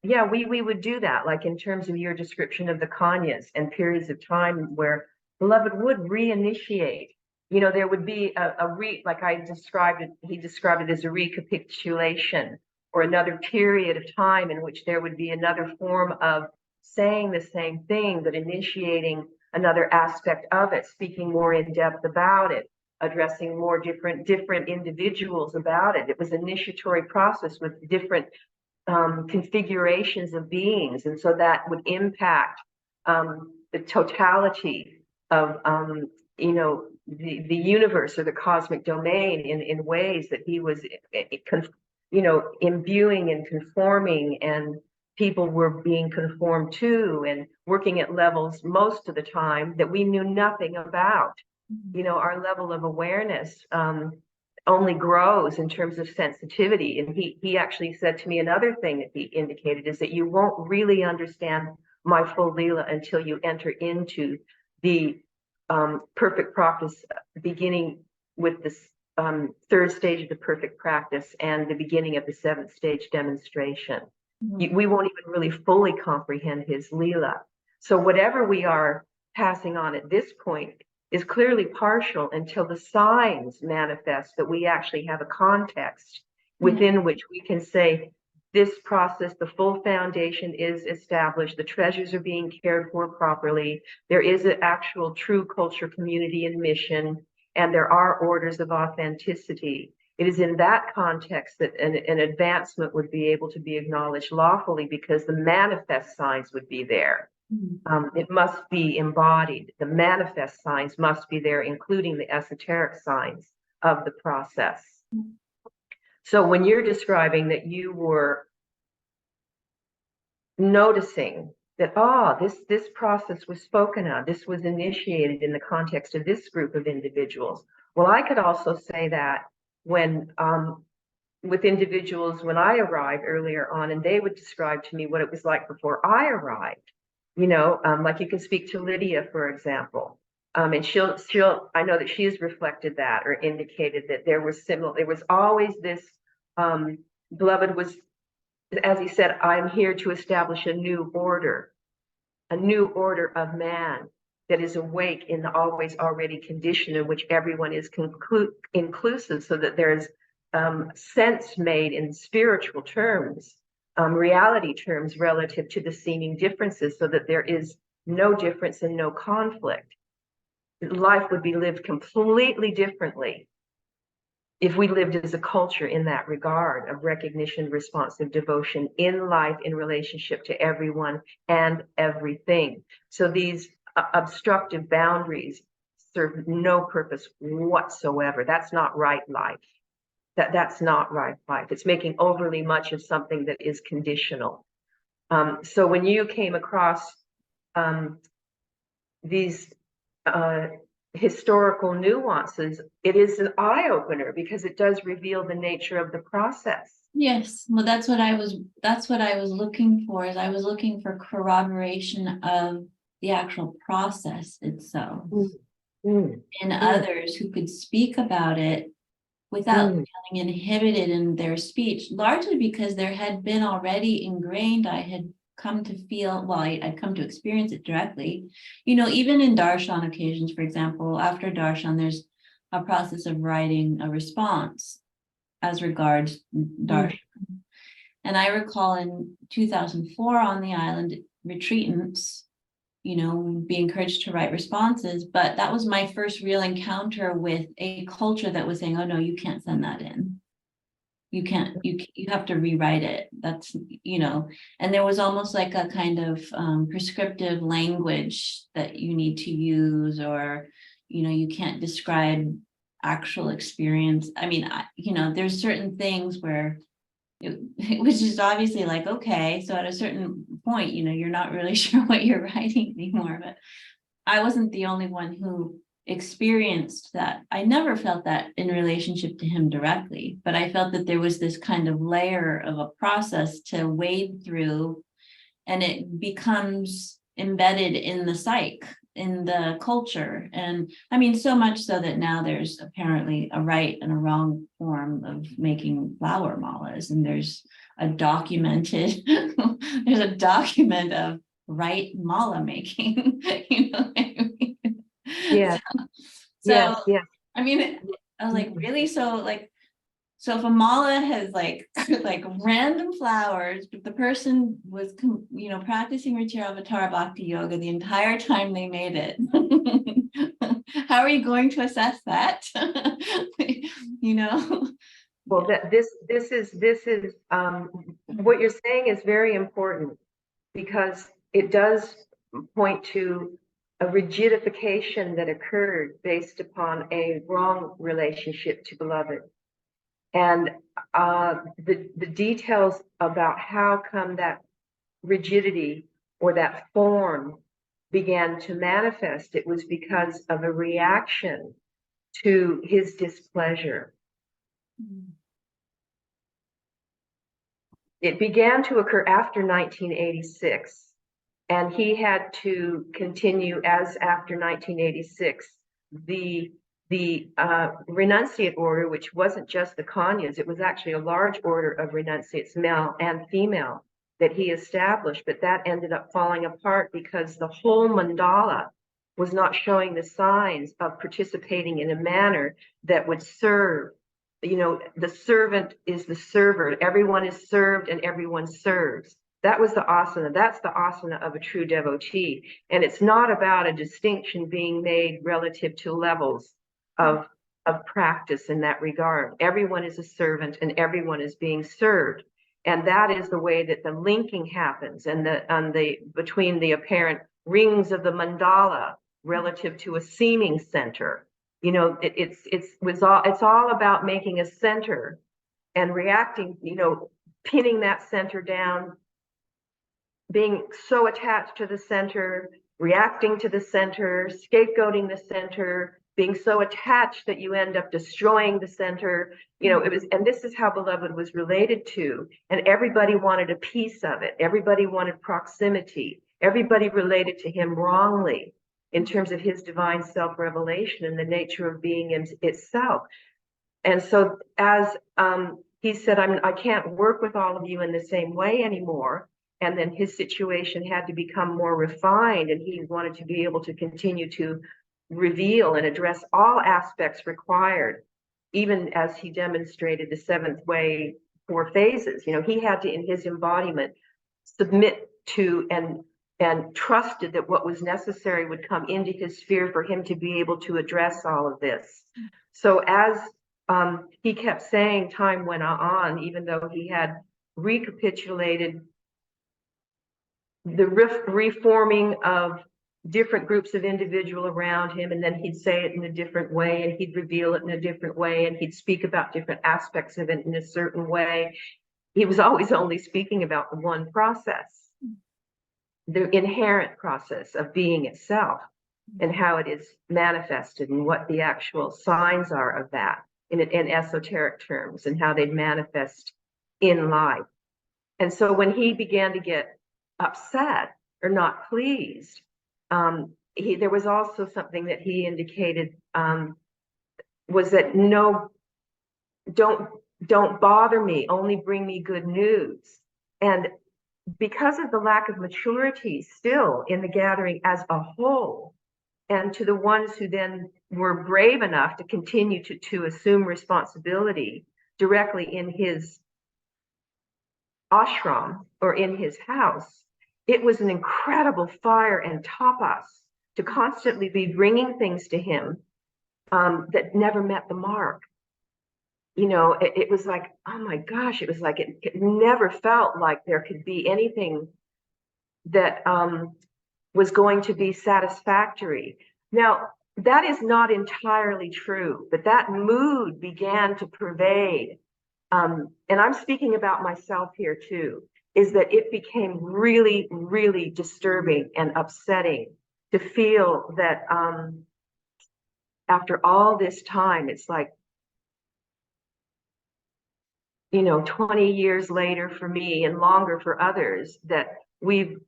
Yeah, we would do that, like in terms of your description of the kanyas and periods of time where beloved would reinitiate. There would be like I described it, he described it as a recapitulation, or another period of time in which there would be another form of saying the same thing, but initiating another aspect of it, speaking more in depth about it, addressing more different individuals about it. It was an initiatory process with different configurations of beings, and so that would impact the totality of the universe or the cosmic domain in ways that he was imbuing and conforming, and people were being conformed to and working at levels most of the time that we knew nothing about. Our level of awareness only grows in terms of sensitivity. And he actually said to me, another thing that he indicated is that you won't really understand my full Leela until you enter into the perfect practice, beginning with this third stage of the perfect practice and the beginning of the seventh stage demonstration. We won't even really fully comprehend his Leela. So whatever we are passing on at this point is clearly partial until the signs manifest that we actually have a context within which we can say, this process, the full foundation is established, the treasures are being cared for properly, there is an actual true culture, community, and mission, and there are orders of authenticity. It is in that context that an advancement would be able to be acknowledged lawfully, because the manifest signs would be there. It must be embodied. The manifest signs must be there, including the esoteric signs of the process. So when you're describing that you were noticing that, this process was spoken of, this was initiated in the context of this group of individuals. Well, I could also say that when with individuals when I arrived earlier on, and they would describe to me what it was like before I arrived. Like you can speak to Lydia, for example. And she'll, I know that she has reflected that or indicated that there was always this, beloved was, as he said, I'm here to establish a new order of man that is awake in the always already condition in which everyone is inclusive, so that there's sense made in spiritual terms, reality terms relative to the seeming differences, so that there is no difference and no conflict. Life would be lived completely differently if we lived as a culture in that regard of recognition, responsive devotion in life, in relationship to everyone and everything. So these obstructive boundaries serve no purpose whatsoever. That's not right life. That's not right life. It's making overly much of something that is conditional. So when you came across these historical nuances, it is an eye-opener, because it does reveal the nature of the process. Yes, well, that's what I was looking for. Is I was looking for corroboration of the actual process itself in others who could speak about it without feeling inhibited in their speech, largely because there had been already ingrained, I had come to feel, I'd come to experience it directly. Even in darshan occasions, for example, after darshan, there's a process of writing a response as regards darshan. And I recall in 2004 on the island, retreatants, be encouraged to write responses, but that was my first real encounter with a culture that was saying, oh no, you can't send that in. You can't, you have to rewrite it. That's, and there was almost like a kind of prescriptive language that you need to use, or, you can't describe actual experience. I mean, there's certain things where it was just obviously like, okay, so at a certain point, you're not really sure what you're writing anymore. But I wasn't the only one who experienced that. I never felt that in relationship to him directly, but I felt that there was this kind of layer of a process to wade through, and it becomes embedded in the psyche, in the culture. And I mean, so much so that now there's apparently a right and a wrong form of making flower malas, and there's a documented there's a document of right mala making. Yeah. So yes. I mean, I was like, really? So if a mala has like random flowers, but the person was practicing Ruchira Avatar Bhakti Yoga the entire time they made it, how are you going to assess that? Well, this is what you're saying is very important, because it does point to a rigidification that occurred based upon a wrong relationship to beloved. And the details about how come that rigidity or that form began to manifest, it was because of a reaction to his displeasure. It began to occur after 1986, and he had to continue as after 1986, the renunciate order, which wasn't just the Kanyas, it was actually a large order of renunciates, male and female, that he established, but that ended up falling apart because the whole mandala was not showing the signs of participating in a manner that would serve. You know, the servant is the server. Everyone is served and everyone serves. That was the asana. That's the asana of a true devotee. And it's not about a distinction being made relative to levels of practice in that regard. Everyone is a servant and everyone is being served. And that is the way that the linking happens and between the apparent rings of the mandala relative to a seeming center. You know, it's all about making a center and reacting, you know, pinning that center down, being so attached to the center, reacting to the center, scapegoating the center, being so attached that you end up destroying the center. You know, and this is how beloved was related to, and everybody wanted a piece of it. Everybody wanted proximity. Everybody related to him wrongly in terms of his divine self-revelation and the nature of being itself. And so as he said, I can't work with all of you in the same way anymore. And then his situation had to become more refined, and he wanted to be able to continue to reveal and address all aspects required, even as he demonstrated the seventh way, 4 phases. You know, he had to, in his embodiment, submit to and trusted that what was necessary would come into his sphere for him to be able to address all of this. So as he kept saying, time went on, even though he had recapitulated the reforming of different groups of individual around him, and then he'd say it in a different way, and he'd reveal it in a different way, and he'd speak about different aspects of it in a certain way. He was always only speaking about the one process, the inherent process of being itself, and how it is manifested, and what the actual signs are of that in esoteric terms, and how they'd manifest in life. And so when he began to get upset or not pleased, there was also something that he indicated, was that no, don't bother me, only bring me good news. And because of the lack of maturity still in the gathering as a whole, and to the ones who then were brave enough to continue to assume responsibility directly in his ashram or in his house, it was an incredible fire and tapas to constantly be bringing things to him that never met the mark. You know, it was like, oh my gosh, it was like it never felt like there could be anything that was going to be satisfactory. Now, that is not entirely true, but that mood began to pervade. And I'm speaking about myself here too, is that it became really, really disturbing and upsetting to feel that after all this time, it's like, you know, 20 years later for me and longer for others, that we've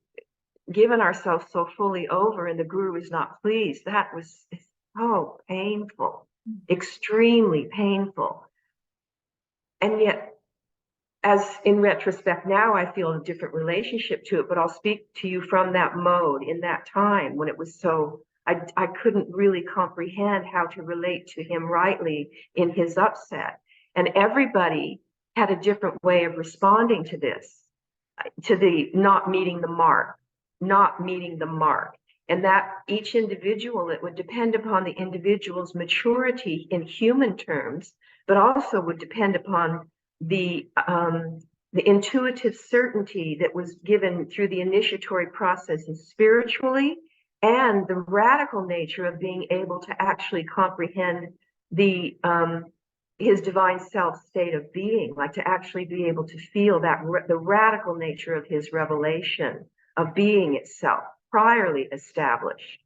given ourselves so fully over and the guru is not pleased. That was so painful, extremely painful. And yet, as in retrospect now, I feel a different relationship to it, but I'll speak to you from that mode in that time when it was so, I couldn't really comprehend how to relate to him rightly in his upset. And everybody had a different way of responding to this, to the not meeting the mark. And that each individual, it would depend upon the individual's maturity in human terms, but also would depend upon the intuitive certainty that was given through the initiatory processes spiritually, and the radical nature of being able to actually comprehend the his divine self state of being, like to actually be able to feel that the radical nature of his revelation of being itself, priorly established.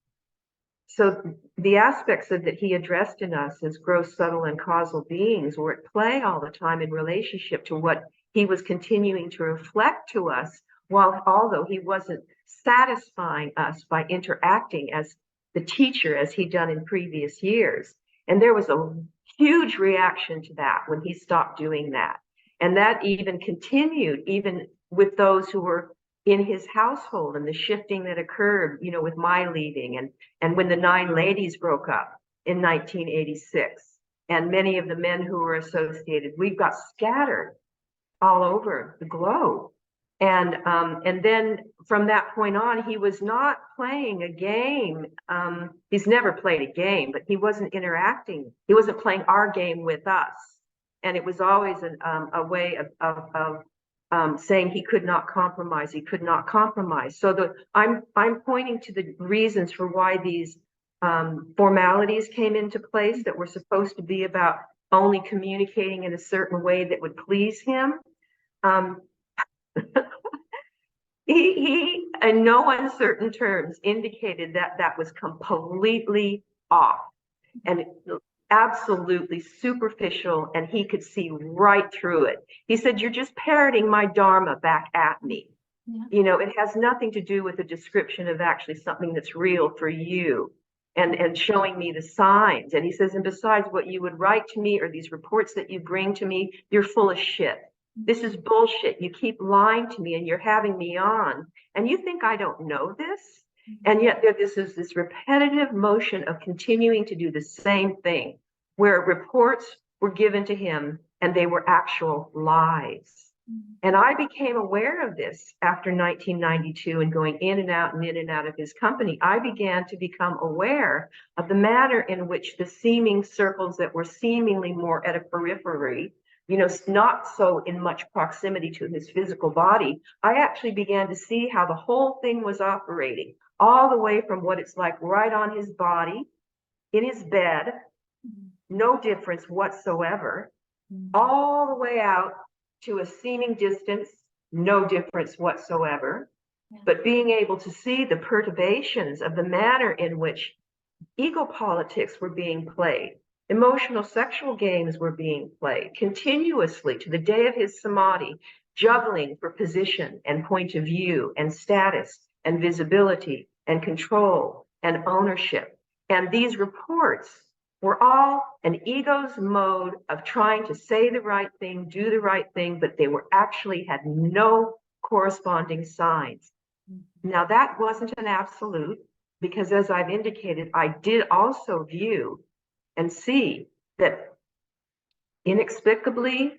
So the aspects of that he addressed in us as gross, subtle, and causal beings were at play all the time in relationship to what he was continuing to reflect to us, although he wasn't satisfying us by interacting as the teacher as he'd done in previous years. And there was a huge reaction to that when he stopped doing that. And that even continued, even with those who were in his household, and the shifting that occurred, with my leaving, and when the 9 ladies broke up in 1986, and many of the men who were associated, we got scattered all over the globe. And then from that point on, he was not playing a game. He's never played a game, but he wasn't interacting. He wasn't playing our game with us. And it was always a way of saying he could not compromise. He could not compromise. So I'm pointing to the reasons for why these formalities came into place that were supposed to be about only communicating in a certain way that would please him. He, in no uncertain terms, indicated that that was completely off and absolutely superficial, and he could see right through it. He said, "You're just parroting my dharma back at me. Yeah. It has nothing to do with a description of actually something that's real for you, and showing me the signs." And he says, "And besides, what you would write to me or these reports that you bring to me, you're full of shit. This is bullshit. You keep lying to me and you're having me on. And you think I don't know this? And yet this is this repetitive motion of continuing to do the same thing, where reports were given to him and they were actual lies." And I became aware of this after 1992 and going in and out and in and out of his company. I began to become aware of the manner in which the seeming circles that were seemingly more at a periphery, not so in much proximity to his physical body, I actually began to see how the whole thing was operating, all the way from what it's like right on his body, in his bed, no difference whatsoever, all the way out to a seeming distance, no difference whatsoever. But being able to see the perturbations of the manner in which ego politics were being played, emotional sexual games were being played continuously to the day of his samadhi, juggling for position and point of view and status and visibility and control and ownership. And these reports were all an ego's mode of trying to say the right thing, do the right thing, but they were actually had no corresponding signs. Now, that wasn't an absolute, because as I've indicated, I did also view and see that inexplicably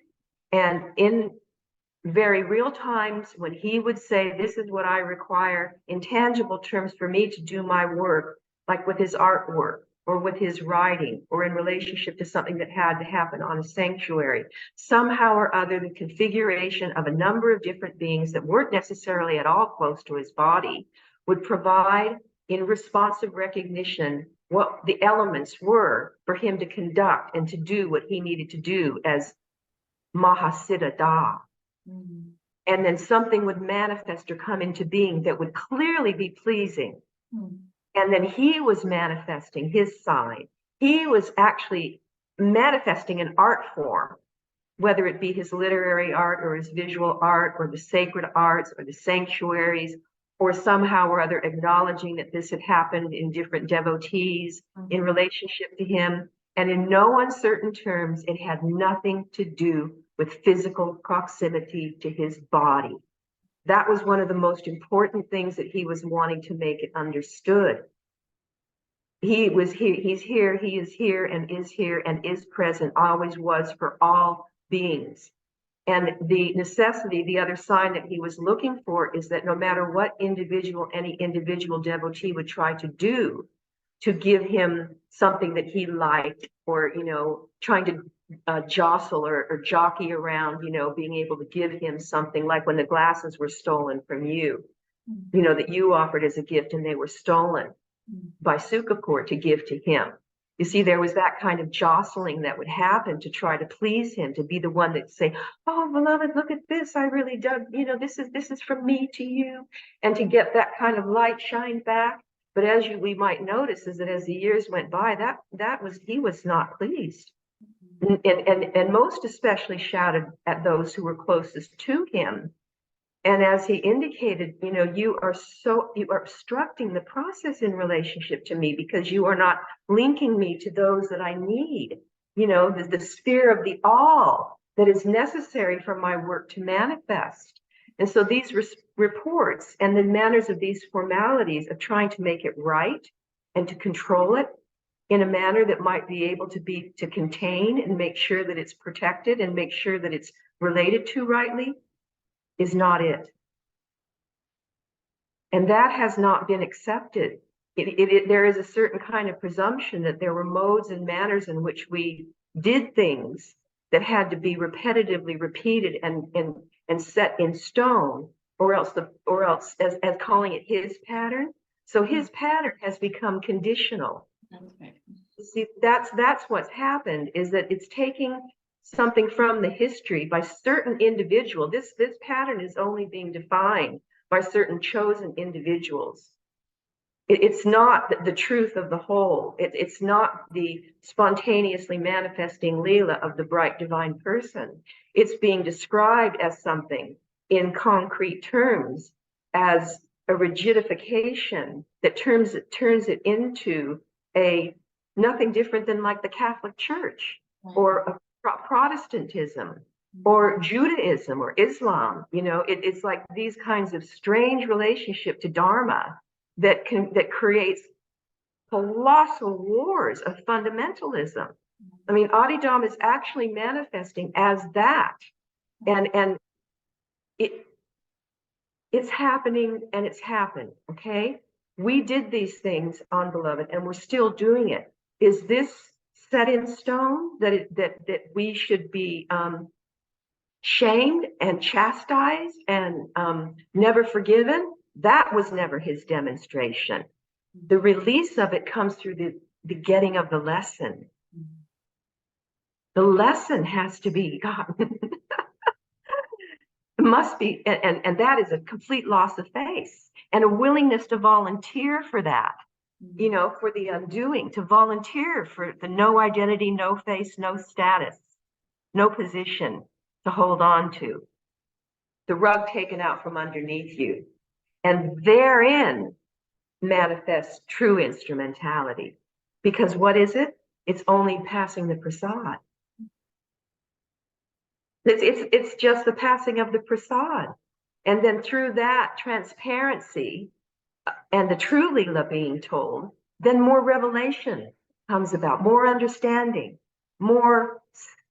and in very real times, when he would say, "This is what I require in tangible terms for me to do my work," like with his artwork or with his writing or in relationship to something that had to happen on a sanctuary, somehow or other, the configuration of a number of different beings that weren't necessarily at all close to his body would provide, in responsive recognition, what the elements were for him to conduct and to do what he needed to do as Mahasiddha Da. And then something would manifest or come into being that would clearly be pleasing. And then he was manifesting his side. He was actually manifesting an art form, whether it be his literary art or his visual art or the sacred arts or the sanctuaries, or somehow or other acknowledging that this had happened in different devotees in relationship to him. And in no uncertain terms, it had nothing to do with physical proximity to his body. That was one of the most important things that he was wanting to make it understood. He was here, he's here, he is here and is present, always was for all beings. And the necessity, the other sign that he was looking for, is that no matter what any individual devotee would try to do to give him something that he liked, or, trying to jostle or jockey around, being able to give him something, like when the glasses were stolen from you, that you offered as a gift and they were stolen by Sukapur to give to him. You see, there was that kind of jostling that would happen to try to please him, to be the one that say, oh, beloved, look at this. I really dug, this is from me to you. And to get that kind of light shined back. But as we might notice is that as the years went by, he was not pleased. And most especially shouted at those who were closest to him. And as he indicated, you are obstructing the process in relationship to me because you are not linking me to those that I need, the sphere of the all that is necessary for my work to manifest. And so these reports and the manners of these formalities of trying to make it right and to control it in a manner that might be able to contain and make sure that it's protected and make sure that it's related to rightly is not it. And that has not been accepted. There is a certain kind of presumption that there were modes and manners in which we did things that had to be repetitively repeated and set in stone, or else as calling it his pattern. So his pattern has become conditional. That's right. See, that's what's happened, is that it's taking something from the history by certain individual. This pattern is only being defined by certain chosen individuals. It's not the truth of the whole. It's not the spontaneously manifesting Leela of the bright divine person. It's being described as something in concrete terms, as a rigidification that turns it into a nothing different than like the Catholic Church or a Protestantism or Judaism or Islam. It's like these kinds of strange relationship to Dharma that creates colossal wars of fundamentalism. I mean, Adidam is actually manifesting as that, and it's happening, and it's happened. Okay, we did these things on Beloved, and we're still doing it. Is this set in stone that we should be shamed and chastised and never forgiven? That was never his demonstration. The release of it comes through the getting of the lesson. The lesson has to be gotten. It must be, and that is a complete loss of faith and a willingness to volunteer for that, for the undoing, to volunteer for the no identity, no face, no status, no position to hold on to, the rug taken out from underneath you. And therein manifests true instrumentality. Because what is it? It's only passing the Prasad. It's just the passing of the Prasad. And then through that transparency and the true Leela being told, then more revelation comes about, more understanding, more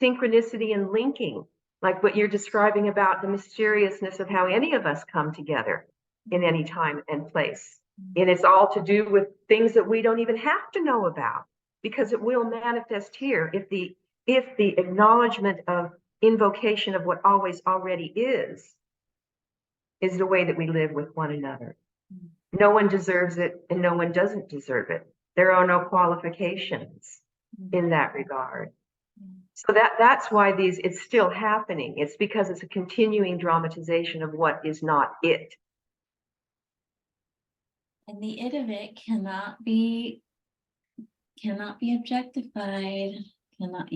synchronicity and linking, like what you're describing about the mysteriousness of how any of us come together in any time and place. And it's all to do with things that we don't even have to know about, because it will manifest here if the acknowledgement of invocation of what always already is the way that we live with one another. No one deserves it, and no one doesn't deserve it. There are no qualifications in that regard. So that's why it's still happening. It's because it's a continuing dramatization of what is not it. And the it of it cannot be objectified. Not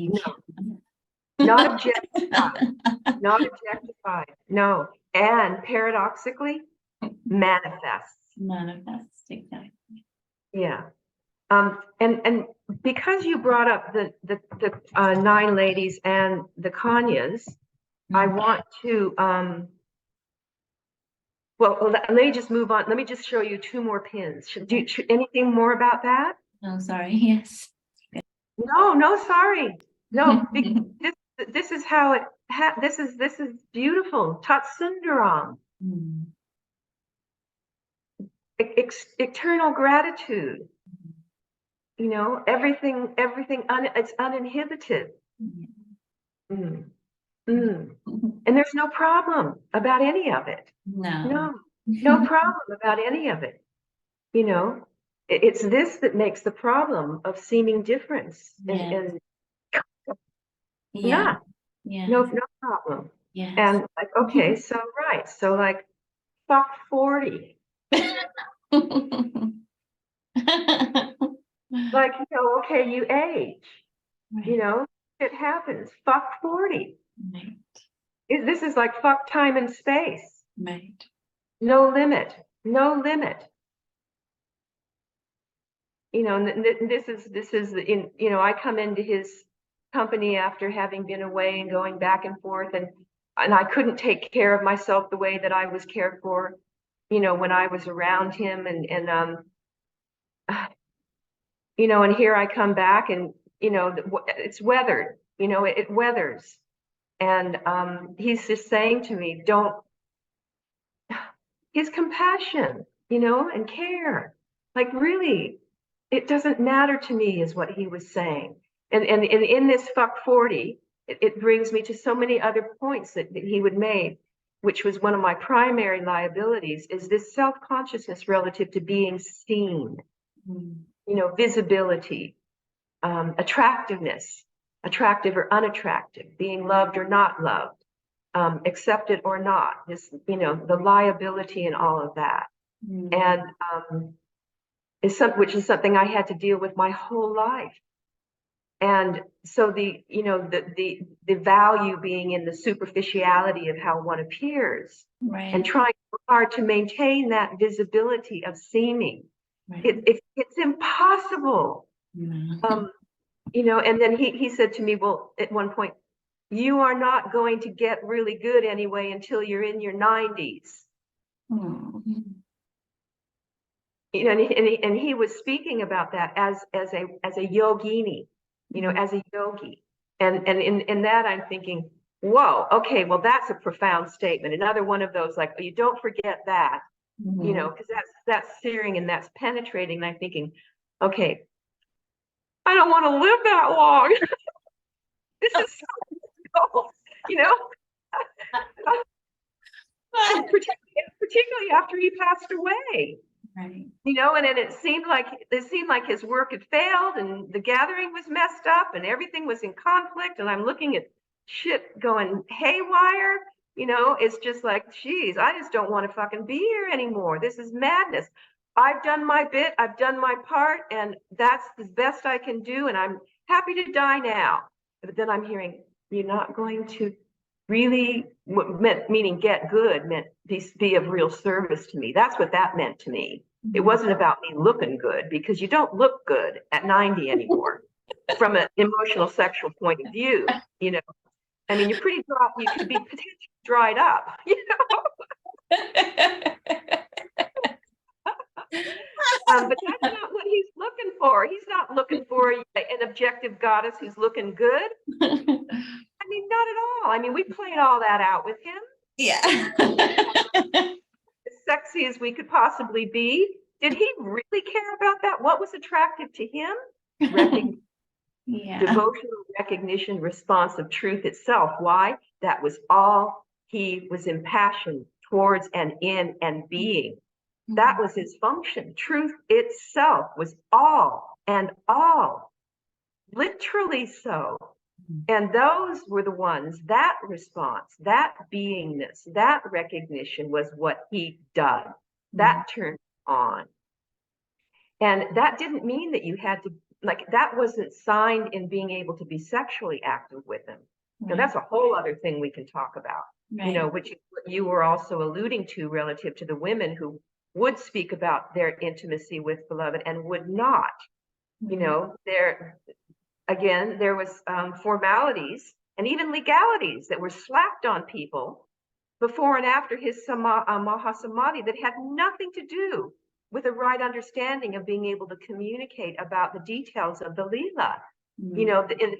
objectified. Not objectified. No. And paradoxically, manifests. Manifests, exactly. Yeah. And because you brought up the 9 ladies and the Kanyas, I want to let me just move on. Let me just show you 2 more pins. Should anything more about that? No, sorry. Yes. No, sorry. No, this is how it this is beautiful. Tat Sundaram. Eternal gratitude. Everything it's uninhibited. And there's no problem about any of it. No problem about any of it. It's this that makes the problem of seeming difference, Yes. and Yeah. not, Yes. no problem. Yes. And like, okay, so right, so like, fuck 40. Like, okay, you age, Right. it happens. Fuck 40. Right. This is like fuck time and space. Right. No limit, no limit. And this is I come into his company after having been away and going back and forth, and I couldn't take care of myself the way that I was cared for, when I was around him, and here I come back, and it's weathered, it weathers, and he's just saying to me, don't, his compassion, and care, like, really, it doesn't matter to me, is what he was saying. And in this fuck 40, it brings me to so many other points that he would make, which was one of my primary liabilities, is this self-consciousness relative to being seen, visibility, attractiveness, attractive or unattractive, being loved or not loved, accepted or not, this, the liability and all of that. And which is something I had to deal with my whole life. And so the value being in the superficiality of how one appears, Right. and trying hard to maintain that visibility of seeming. Right. It's impossible. And then he said to me, well, at one point, you are not going to get really good anyway until you're in your 90s. And he was speaking about that as a yogini, as a yogi. And in that, I'm thinking, whoa, okay, well, that's a profound statement. Another one of those, like, you don't forget that, because that's searing and that's penetrating. And I'm thinking, okay, I don't want to live that long. This is so cool, particularly after he passed away. Right. And then it seemed like his work had failed, and the gathering was messed up, and everything was in conflict. And I'm looking at shit going haywire. It's just like, geez, I just don't want to fucking be here anymore. This is madness. I've done my bit, I've done my part, and that's the best I can do. And I'm happy to die now. But then I'm hearing, you're not going to really, meaning get good, meant be of real service to me. That's what that meant to me. It wasn't about me looking good, because you don't look good at 90 anymore from an emotional sexual point of view. I mean, you're pretty dry, you could be potentially dried up, but that's not what he's looking for. He's not looking for an objective goddess who's looking good. I mean, not at all. I mean, we played all that out with him. Yeah. As sexy as we could possibly be. Did he really care about that? What was attractive to him? Devotional recognition, response of truth itself. Why? That was all he was impassioned towards and in and being. That was his function. Truth itself was all and all, literally so. And those were the ones, that response, that beingness, that recognition was what he done. That turned on. And that didn't mean that you had to, like, that wasn't signed in being able to be sexually active with him. Now, that's a whole other thing we can talk about, which you were also alluding to relative to the women who would speak about their intimacy with beloved and would not. There was formalities and even legalities that were slapped on people before and after his Mahasamadhi that had nothing to do with a right understanding of being able to communicate about the details of the Leela,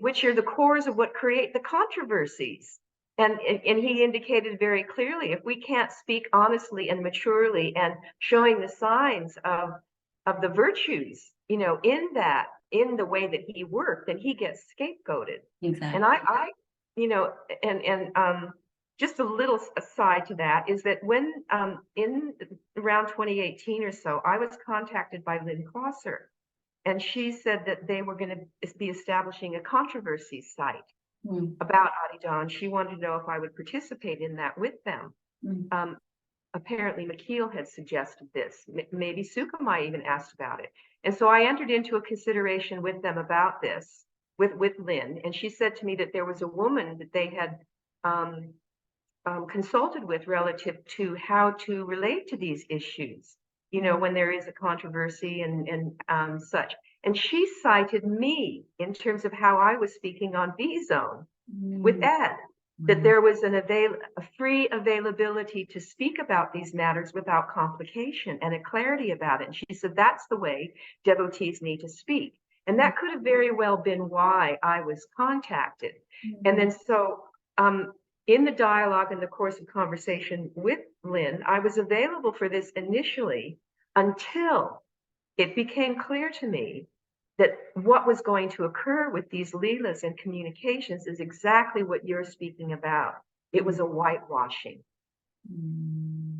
which are the cores of what create the controversies. And he indicated very clearly, if we can't speak honestly and maturely and showing the signs of the virtues, in the way that he worked, then he gets scapegoated. Exactly. And just a little aside to that is that when in around 2018 or so, I was contacted by Lynn Closser, and she said that they were going to be establishing a controversy site about Adi Da, and she wanted to know if I would participate in that with them. Apparently McKeel had suggested this. Maybe Sukhmai even asked about it. And so I entered into a consideration with them about this, with Lynn, and she said to me that there was a woman that they had consulted with relative to how to relate to these issues, you know, when there is a controversy and such. And she cited me in terms of how I was speaking on Beezone with Ed, that there was a free availability to speak about these matters without complication and a clarity about it. And she said, that's the way devotees need to speak. And that could have very well been why I was contacted. And then so in the dialogue, in the course of conversation with Lynn, I was available for this initially until it became clear to me that what was going to occur with these leelas and communications is exactly what you're speaking about. It was a whitewashing.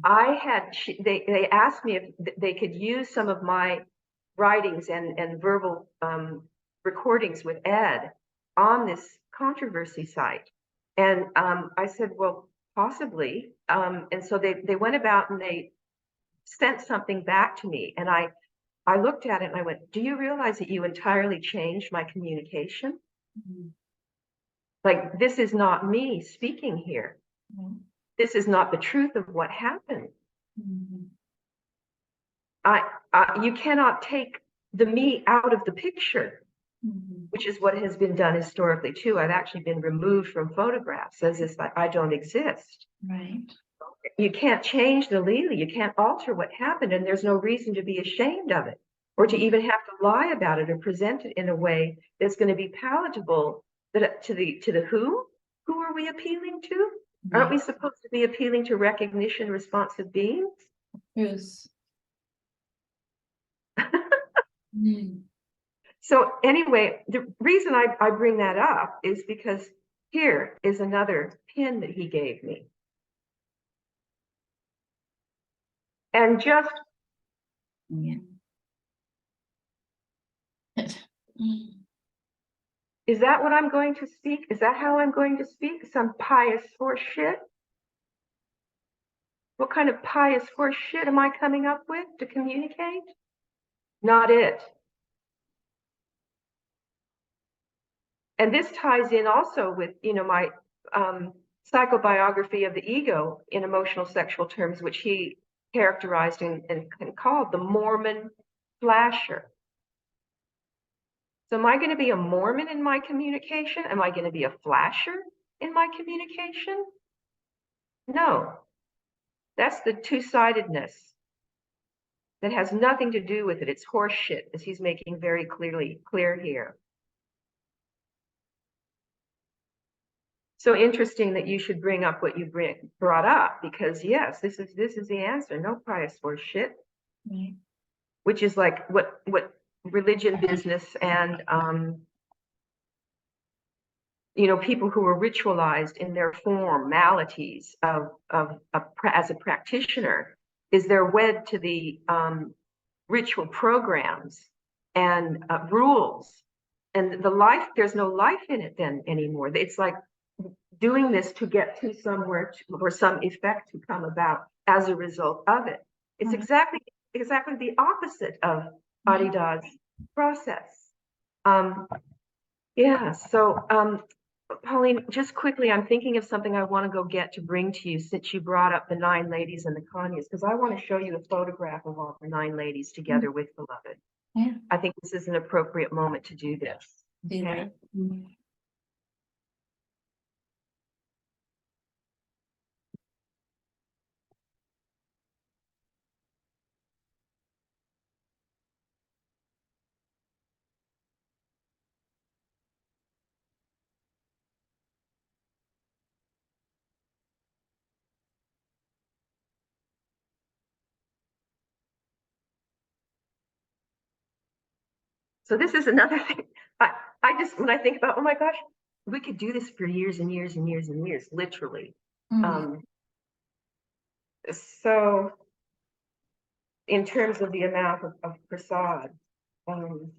They asked me if they could use some of my writings and verbal recordings with Ed on this controversy site. And I said, well, possibly. And so they went about and they sent something back to me. And I looked at it and I went, do you realize that you entirely changed my communication? Like, this is not me speaking here. This is not the truth of what happened. You cannot take the me out of the picture, which is what has been done historically too. I've actually been removed from photographs as if I don't exist. Right. You can't change the Leela. You can't alter what happened, and there's no reason to be ashamed of it, or to even have to lie about it or present it in a way that's going to be palatable to the who? Who are we appealing to? Right. Aren't we supposed to be appealing to recognition, responsive beings? Yes. So anyway, the reason I bring that up is because here is another pin that he gave me. And just, is that what I'm going to speak? Is that how I'm going to speak? Some pious horse shit? What kind of pious horse shit am I coming up with to communicate? Not it. And this ties in also with, you know, my psychobiography of the ego in emotional sexual terms, which he characterized and called the Mormon flasher. So am I going to be a Mormon in my communication? Am I going to be a flasher in my communication? No. That's the two-sidedness. That has nothing to do with it. It's horse shit, as he's making very clear here. So interesting that you should bring up what you brought up, because yes, this is the answer. No pious horse shit. Which is like what religion business and you know, people who are ritualized in their formalities as a practitioner, is they're wed to the ritual programs and rules, and there's no life in it then anymore. It's like doing this to get to somewhere or some effect to come about as a result of it. It's exactly the opposite of Adi Da's process. Yeah, so Pauline, just quickly, I'm thinking of something I want to go get to bring to you, since you brought up the 9 ladies and the Kanyas, because I want to show you a photograph of all the 9 ladies together with Beloved. Yeah. I think this is an appropriate moment to do this. Okay. So this is another thing. I just, when I think about, oh my gosh, we could do this for years and years and years and years, literally. So in terms of the amount of prasad, oh,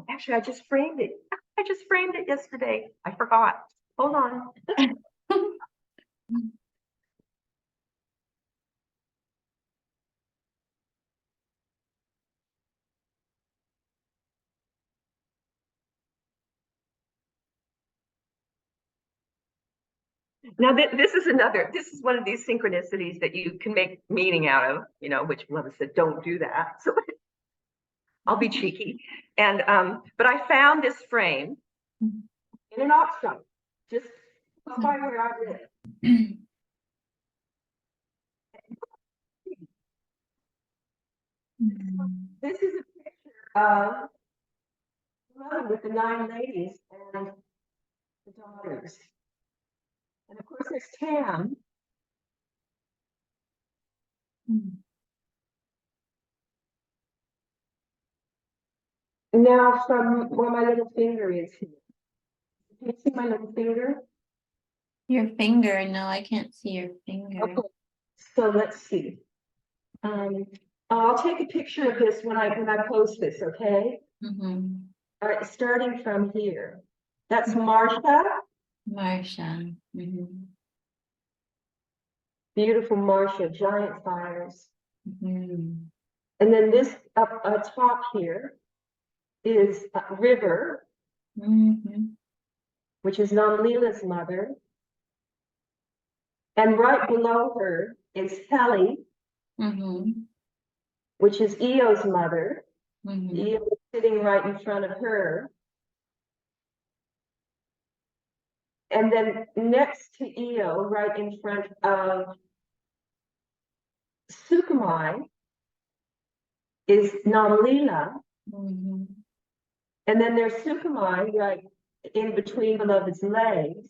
actually, I just framed it. I just framed it yesterday. I forgot. Hold on. Now, this is one of these synchronicities that you can make meaning out of, which Love said, don't do that. So I'll be cheeky. And, but I found this frame in an Ashram, just by where I live. This is a picture of Mother with the 9 ladies and the daughters. And of course, there's Tam. Now, from where my little finger is here. Can you see my little finger? Your finger? No, I can't see your finger. Okay. So let's see. I'll take a picture of this when I post this, okay? All right, starting from here. That's Marsha. Marsha. Beautiful Marsha, giant fires. And then this up top here is River, which is Leela's mother. And right below her is Heli, which is Eo's mother. Eo is sitting right in front of her. And then next to Eo, right in front of Sukamai, is Leela. And then there's Sukamai right in between Beloved's legs.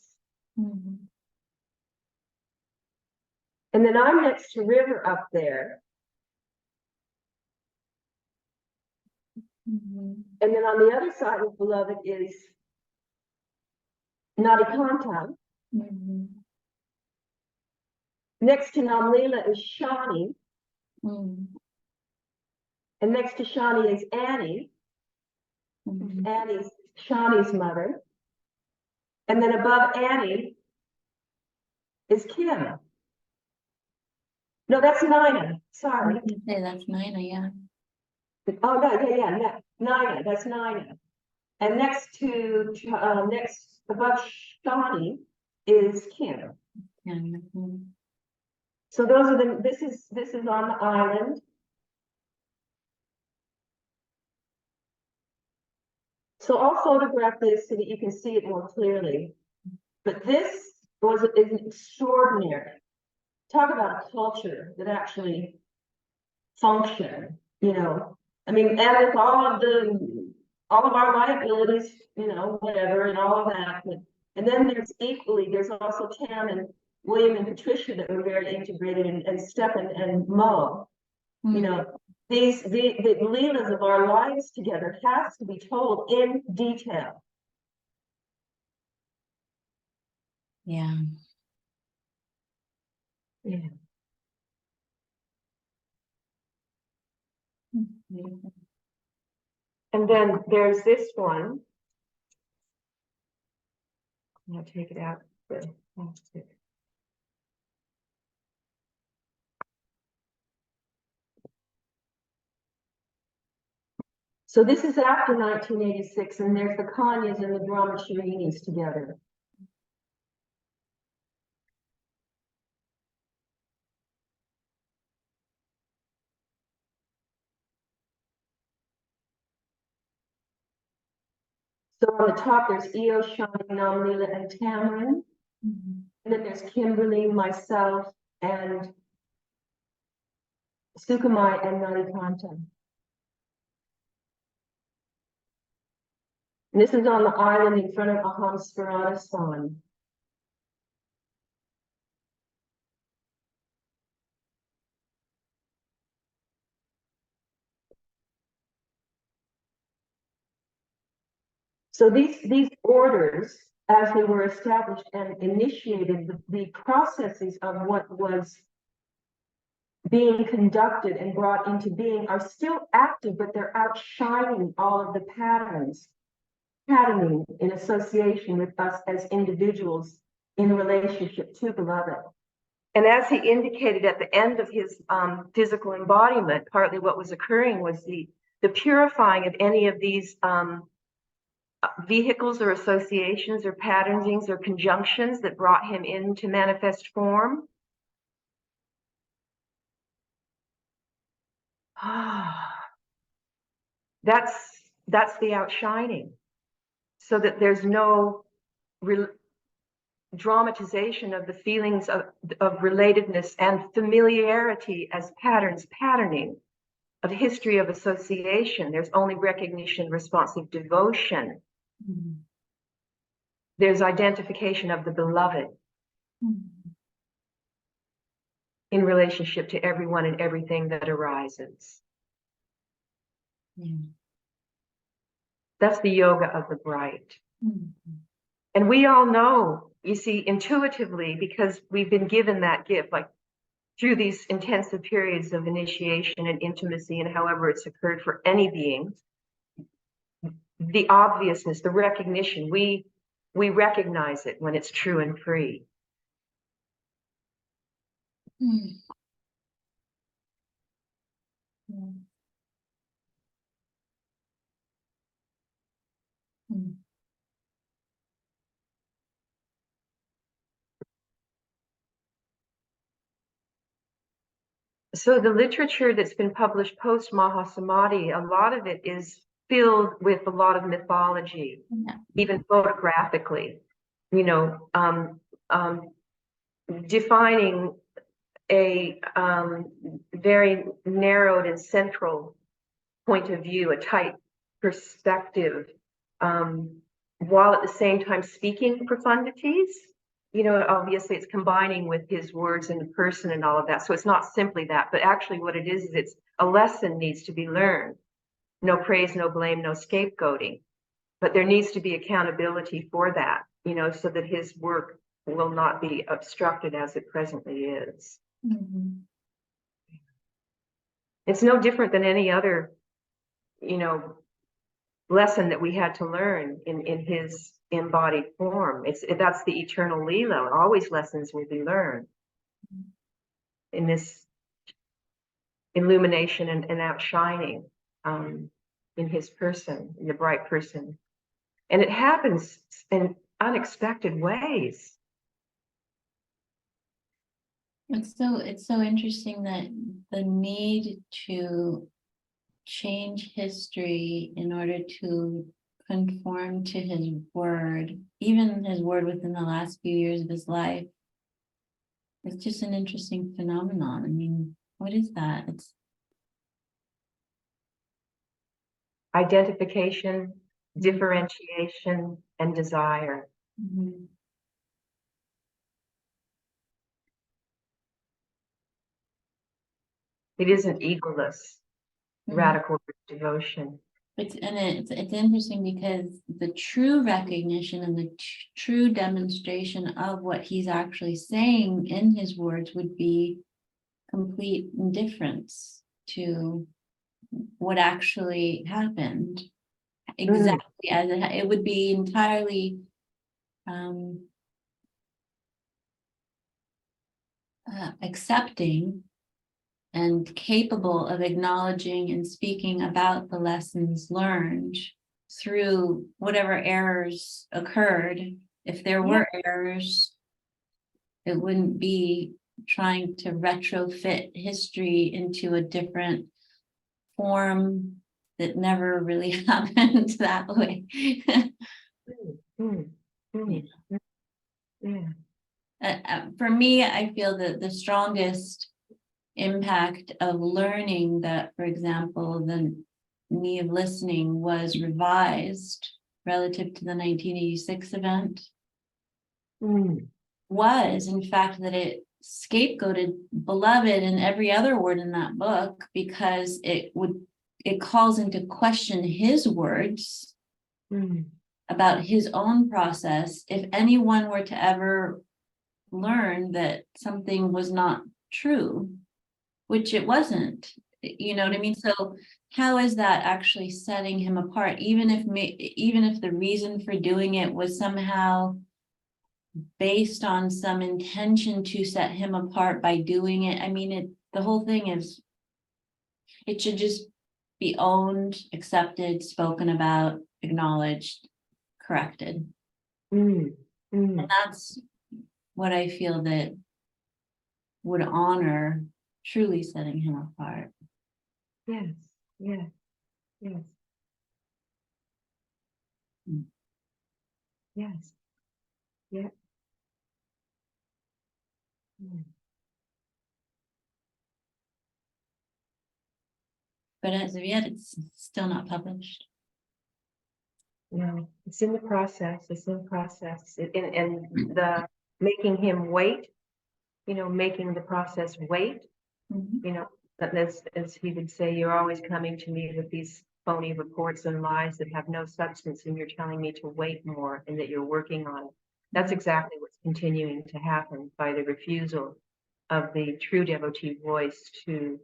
And then I'm next to River up there. And then on the other side of Beloved is Nadikanta. Next to Leela is Shani. And next to Shani is Annie. Annie's Shani's mother. And then above Annie is Kim. No, that's Nina. Sorry. I can say that's Nina, yeah. Oh no, yeah, Nina. That's Nina. And next to next above Shani is Kim. So those are the. This is on the island. So I'll photograph this so that you can see it more clearly. But this is extraordinary. Talk about a culture that actually functioned, I mean, and with all of our liabilities, whatever, and all of that. And then there's also Tam and William and Patricia that were very integrated, and Stefan and Mo. The Leelas of our lives together has to be told in detail. Yeah. And then there's this one. I'll take it out. So this is after 1986, and there's the Kanyas and the Dramatize together. So on the top, there's Eo, Shani, Leela, and Tamarin. And then there's Kimberly, myself, and Sukamai and Nadikanta. And this is on the island in front of Aham Sparanasan. So these orders as they were established and initiated, the processes of what was being conducted and brought into being are still active, but they're outshining all of the patterning in association with us as individuals in relationship to beloved. And as he indicated at the end of his physical embodiment, partly what was occurring was the purifying of any of these vehicles or associations or patternings or conjunctions that brought him into manifest form. That's the outshining, so that there's no dramatization of the feelings of relatedness and familiarity as patterns, patterning of history of association. There's only recognition, responsive devotion. Mm-hmm. There's identification of the beloved. Mm-hmm. In relationship to everyone and everything that arises. Yeah. That's the yoga of the bright. Mm-hmm. And we all know, you see, intuitively, because we've been given that gift, like through these intensive periods of initiation and intimacy, and however it's occurred for any being, the obviousness, the recognition, we recognize it when it's true and free. Mm. Yeah. Mm. So the literature that's been published post Mahasamadhi, a lot of it is filled with a lot of mythology, yeah. Even photographically, you know, defining a very narrowed and central point of view, a tight perspective, while at the same time speaking profundities. You know, obviously it's combining with his words in the person and all of that. So it's not simply that, but actually what it is it's a lesson needs to be learned. No praise, no blame, no scapegoating. But there needs to be accountability for that, you know, so that his work will not be obstructed as it presently is. Mm-hmm. It's no different than any other, you know, lesson that we had to learn in his embodied form. That's the eternal Leela. Always lessons will be learned in this illumination and outshining in his person, in the bright person. And it happens in unexpected ways. It's so interesting that the need to change history in order to conform to his word, even his word within the last few years of his life, it's just an interesting phenomenon. I mean, what is that? It's identification, differentiation, and desire. Mm-hmm. It isn't egoless, radical devotion. It's interesting because the true recognition and the true demonstration of what he's actually saying in his words would be complete indifference to what actually happened. Exactly as it would be entirely accepting and capable of acknowledging and speaking about the lessons learned through whatever errors occurred. If there were errors, it wouldn't be trying to retrofit history into a different form that never really happened that way. For me, I feel that the strongest impact of learning that, for example, the me of listening was revised relative to the 1986 event was, in fact, that it scapegoated beloved and every other word in that book, because it calls into question his words about his own process, if anyone were to ever learn that something was not true, which it wasn't, you know what I mean? So how is that actually setting him apart, even if the reason for doing it was somehow based on some intention to set him apart by doing it? I mean, the whole thing is, it should just be owned, accepted, spoken about, acknowledged, corrected. Mm, And mm. that's what I feel that would honor truly setting him apart. Yes, yes, yes, Mm. yes, yeah. Mm. But as of yet, it's still not published. No, it's in the process. It's in the process. And the making him wait, making the process wait, Mhm. that as he would say, you're always coming to me with these phony reports and lies that have no substance, and you're telling me to wait more and that you're working on it. That's exactly what's continuing to happen by the refusal of the true devotee voice to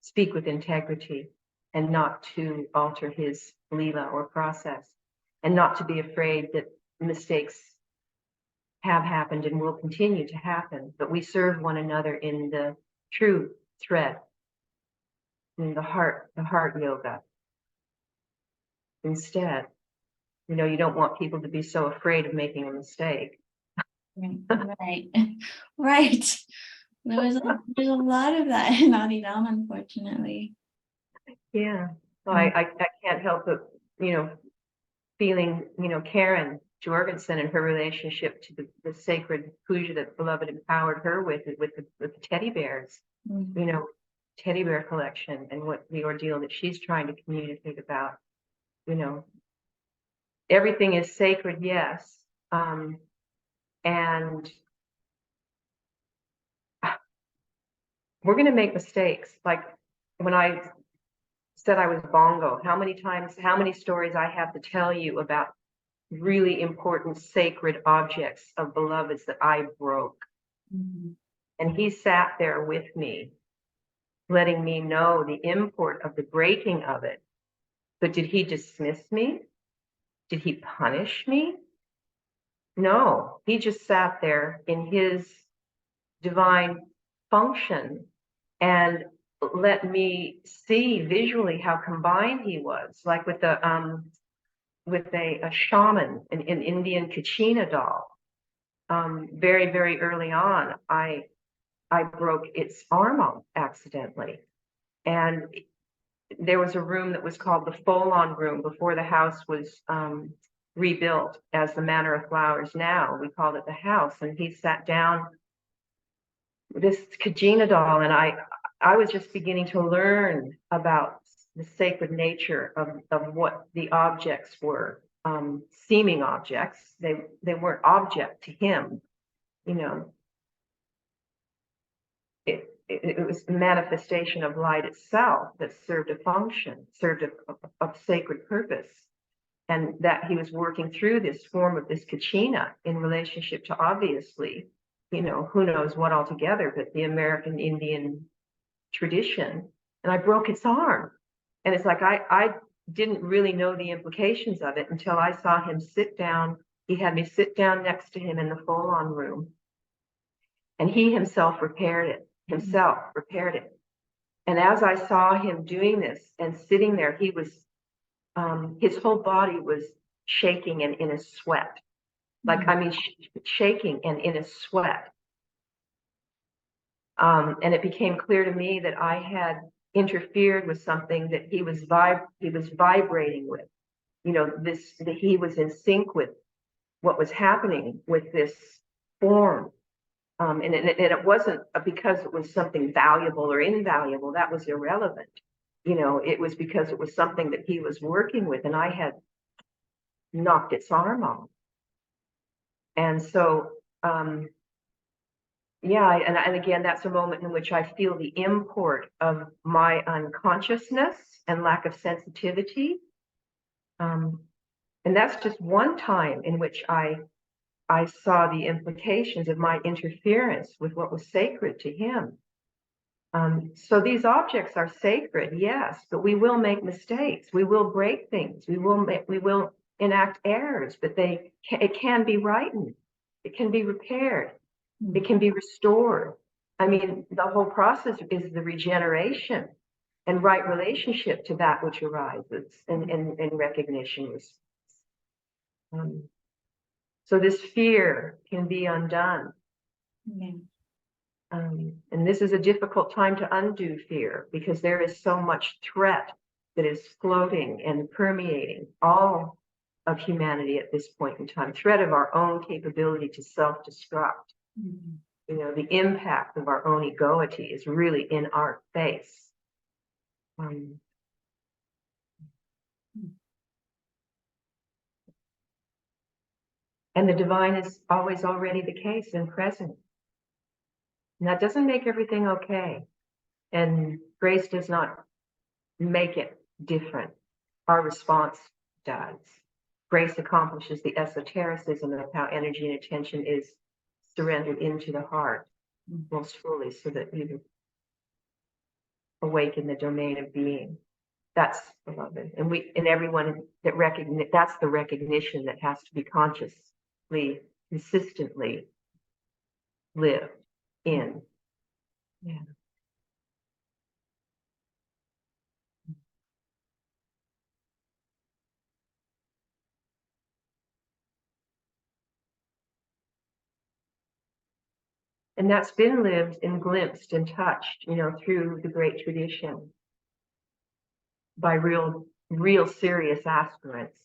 speak with integrity and not to alter his Leela or process, and not to be afraid that mistakes have happened and will continue to happen, but we serve one another in the true thread, in the heart yoga instead. You don't want people to be so afraid of making a mistake. Right. Right. There's a lot of that in Adidam, unfortunately. Yeah. Well, Mm. I can't help but, feeling, Karen Jorgensen and her relationship to the sacred puja that Beloved empowered her with the teddy bears, Mm. teddy bear collection, and what the ordeal that she's trying to communicate about. You know, everything is sacred, yes. And we're going to make mistakes. Like when I said I was bongo, how many stories I have to tell you about really important sacred objects of beloveds that I broke. Mm. And he sat there with me, letting me know the import of the breaking of it. But did he dismiss me? Did he punish me? No, he just sat there in his divine function and let me see visually how combined he was, like with a shaman, an Indian Kachina doll. Very, very early on, I broke its arm off accidentally. And there was a room that was called the Folon room before the house was rebuilt as the Manor of Flowers now. We called it the house. And he sat down with this Kajina doll, and I was just beginning to learn about the sacred nature of what the objects were, seeming objects. They weren't object to him, you know. It was the manifestation of light itself that served a function, served a sacred purpose, and that he was working through this form of this kachina in relationship to, obviously, who knows what altogether, but the American Indian tradition. And I broke its arm. And it's like I didn't really know the implications of it until I saw him sit down. He had me sit down next to him in the full-on room, and he himself repaired it. And as I saw him doing this and sitting there, he was, his whole body was shaking and in a sweat. Like, I mean, shaking and in a sweat. And it became clear to me that I had interfered with something that he was vibrating with, that he was in sync with what was happening with this form. And it wasn't because it was something valuable or invaluable. That was irrelevant. It was because it was something that he was working with, and I had knocked its arm off. And so, yeah, and again, that's a moment in which I feel the import of my unconsciousness and lack of sensitivity. And that's just one time in which I saw the implications of my interference with what was sacred to him. So these objects are sacred, yes, but we will make mistakes. We will break things. We will enact errors, but it can be rightened. It can be repaired. It can be restored. I mean, the whole process is the regeneration and right relationship to that which arises and recognition. So this fear can be undone. Yeah. And this is a difficult time to undo fear, because there is so much threat that is floating and permeating all of humanity at this point in time. Threat of our own capability to self-destruct. Mhm. You know, the impact of our own egoity is really in our face. And the divine is always already the case and present. And that doesn't make everything okay. And grace does not make it different. Our response does. Grace accomplishes the esotericism of how energy and attention is surrendered into the heart most fully, so that you awaken the domain of being. That's beloved. And everyone that that's the recognition that has to be consciously, consistently lived in. Yeah. And that's been lived and glimpsed and touched, you know, through the great tradition by real serious aspirants.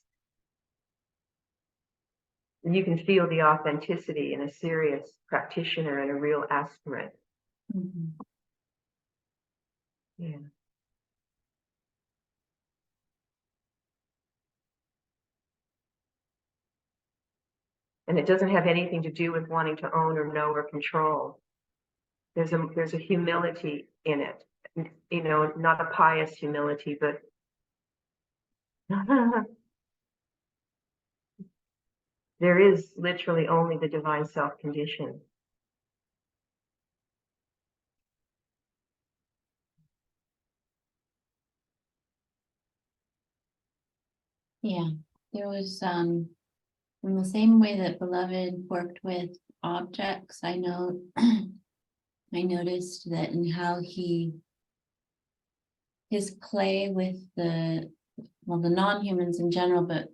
And you can feel the authenticity in a serious practitioner and a real aspirant. Mhm. Yeah. And it doesn't have anything to do with wanting to own or know or control. There's a humility in it, you know, not a pious humility, but there is literally only the divine self condition. Yeah, there was in the same way that Beloved worked with objects, I know I noticed that in how his play with the non-humans in general, but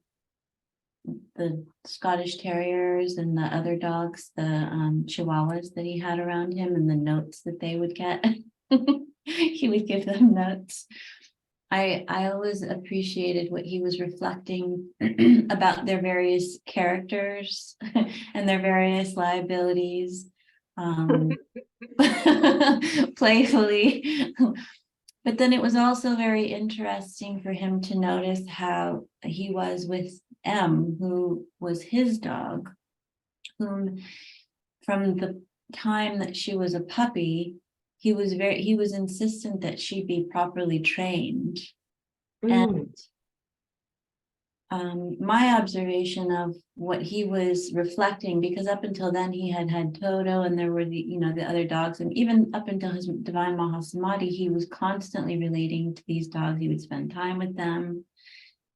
the Scottish Terriers and the other dogs, the Chihuahuas that he had around him, and the notes that they would get. He would give them notes. I always appreciated what he was reflecting about their various characters and their various liabilities, playfully. But then it was also very interesting for him to notice how he was with M, who was his dog, whom from the time that she was a puppy, he was insistent that she be properly trained. And my observation of what he was reflecting, because up until then he had Toto, and there were the other dogs, and even up until his divine Mahasamadhi, he was constantly relating to these dogs. He would spend time with them,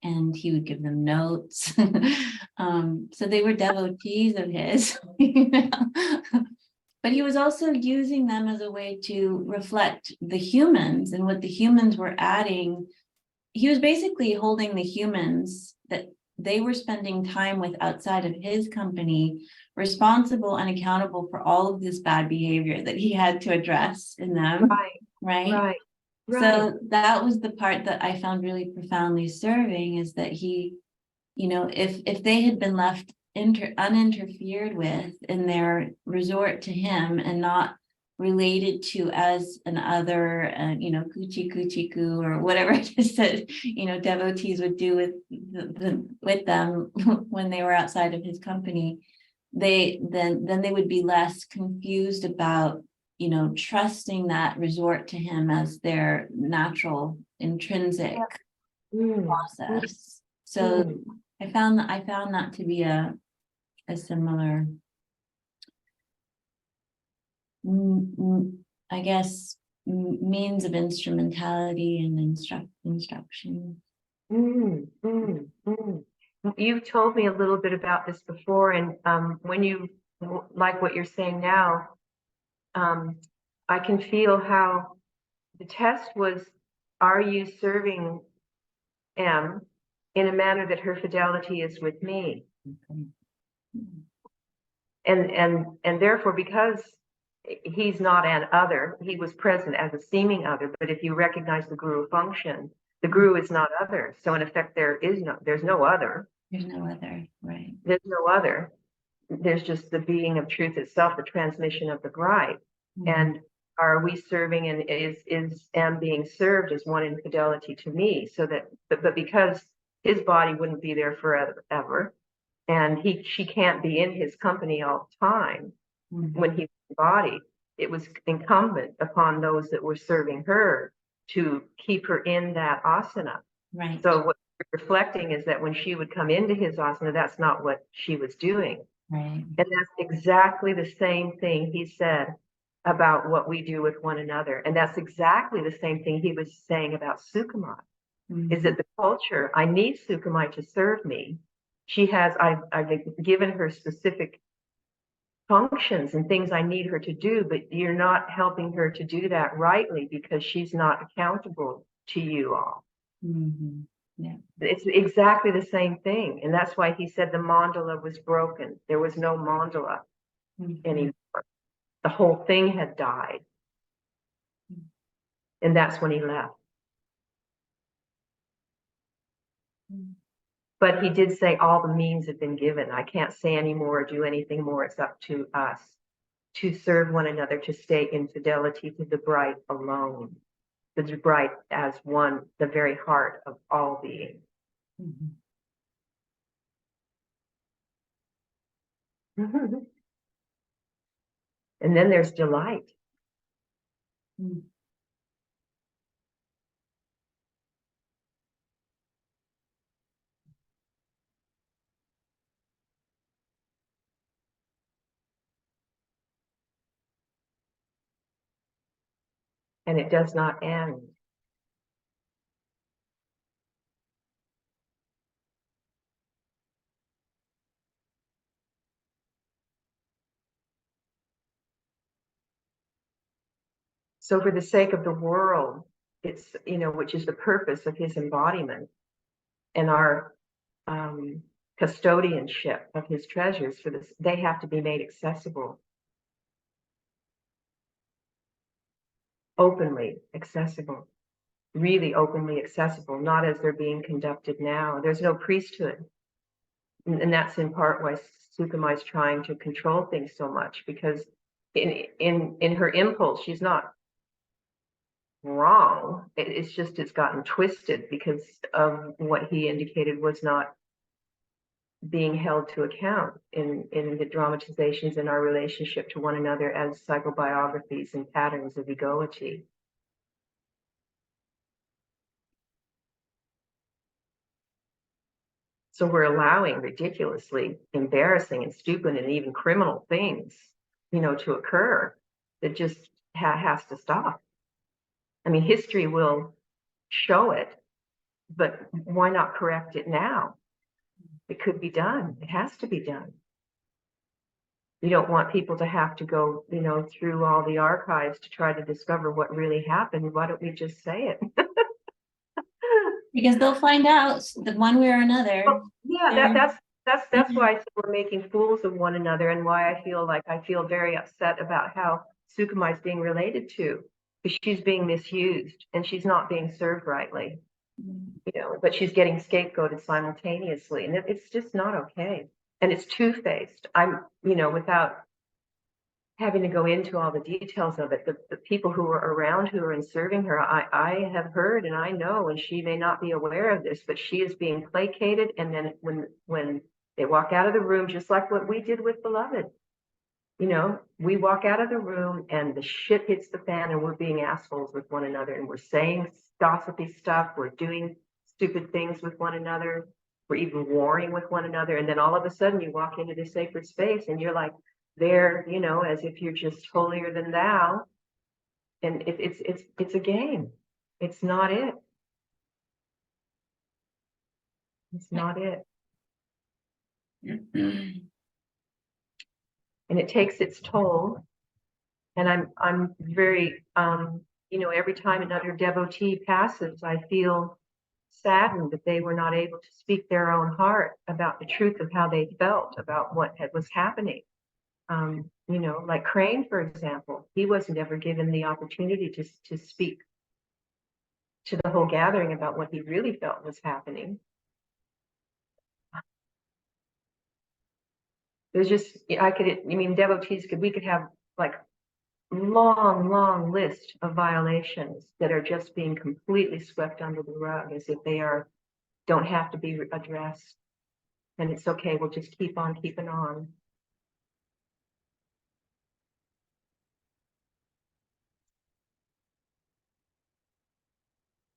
and he would give them notes. So they were devotees of his. But he was also using them as a way to reflect the humans and what the humans were adding. He was basically holding the humans that they were spending time with outside of his company responsible and accountable for all of this bad behavior that he had to address in them. Right. So that was the part that I found really profoundly serving, is that he, if they had been left uninterfered with in their resort to him and not related to as an other, coochie coochie coo, or whatever it is that devotees would do with them when they were outside of his company, then they would be less confused about trusting that resort to him as their natural intrinsic process. So I found that to be a similar, I guess, means of instrumentality and instruction. Mm, mm, mm. You've told me a little bit about this before, and when you like what you're saying now, I can feel how the test was, are you serving M in a manner that her fidelity is with me? Okay. And therefore, because he's not an other, he was present as a seeming other, but if you recognize the guru function, the guru is not other. So in effect, there's no other. There's no other, right? There's no other. There's just the being of truth itself, the transmission of the bright. Mm-hmm. And are we serving, and is M being served as one in fidelity to me? So that, but because his body wouldn't be there forever, and she can't be in his company all the time. Mm-hmm. When he's embodied, it was incumbent upon those that were serving her to keep her in that asana. Right. So what we're reflecting is that when she would come into his asana, that's not what she was doing. Right. And that's exactly the same thing he said about what we do with one another. And that's exactly the same thing he was saying about Sukumai. Mm-hmm. Is that the culture, I need Sukumai to serve me. I've given her specific functions and things I need her to do, but you're not helping her to do that rightly because she's not accountable to you all. Mm-hmm. Yeah. It's exactly the same thing. And that's why he said the mandala was broken. There was no mandala anymore. The whole thing had died. And that's when he left. But he did say all the means have been given. I can't say any more or do anything more. It's up to us to serve one another, to stay in fidelity to the bright alone. The bright as one, the very heart of all being. Mm-hmm. Mm-hmm. And then there's delight. Mm. And it does not end. So for the sake of the world, it's, which is the purpose of his embodiment and our custodianship of his treasures, for this, they have to be made accessible. Openly accessible. Really openly accessible, not as they're being conducted now. There's no priesthood. And that's in part why Sukumai is trying to control things so much, because in her impulse, she's not wrong. It's just it's gotten twisted because of what he indicated was not being held to account in the dramatizations in our relationship to one another as psychobiographies and patterns of egoity. So we're allowing ridiculously embarrassing and stupid and even criminal things, to occur that just has to stop. I mean, history will show it, but why not correct it now? It could be done. It has to be done. You don't want people to have to go, through all the archives to try to discover what really happened. Why don't we just say it? Because they'll find out that one way or another. Well, yeah, that's why I said we're making fools of one another, and why I feel very upset about how Sukumai is being related to, because she's being misused and she's not being served rightly, but she's getting scapegoated simultaneously, and it's just not okay. And it's two-faced. Without having to go into all the details of it, the people who are around who are in serving her, I have heard and I know, and she may not be aware of this, but she is being placated. And then when they walk out of the room, just like what we did with Beloved, we walk out of the room and the shit hits the fan and we're being assholes with one another and we're saying gossipy stuff, we're doing stupid things with one another. were even warring with one another. And then all of a sudden you walk into this sacred space and you're like there, you know, as if you're just holier than thou. And it's a game. It's not it. It's not it. And it takes its toll. And I'm very, you know, every time another devotee passes, I feel saddened that they were not able to speak their own heart about the truth of how they felt about what was happening. You know, like Crane, for example, he wasn't ever given the opportunity to speak to the whole gathering about what he really felt was happening. There's just, devotees we could have like long list of violations that are just being completely swept under the rug as if they don't have to be addressed. And it's okay, we'll just keep on keeping on.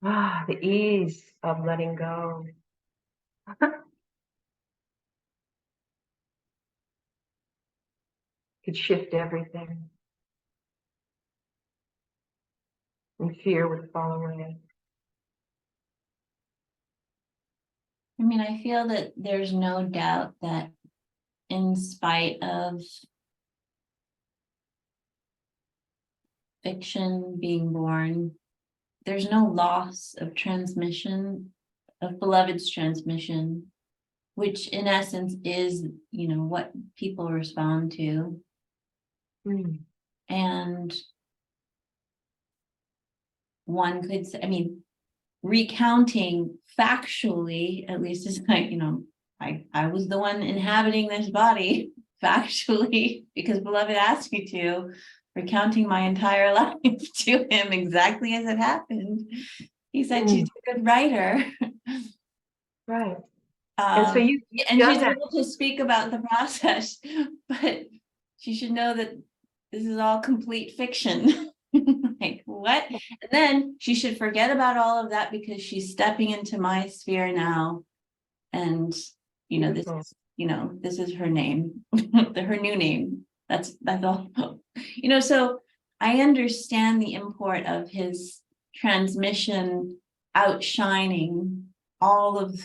The ease of letting go. Could shift everything. And fear would fall away. I mean, I feel that there's no doubt that in spite of fiction being born, there's no loss of transmission, of beloved's transmission, which in essence is, you know, what people respond to. And one could say, I mean, recounting factually, at least is like, you know, I was the one inhabiting this body factually because beloved asked me to, recounting my entire life to him exactly as it happened. He said she's a good writer. Right. And so and she's able to speak about the process, but she should know that this is all complete fiction. Like, what? And then she should forget about all of that because she's stepping into my sphere now. And, you know, this is her name, her new name. That's all. You know, so I understand the import of his transmission outshining all of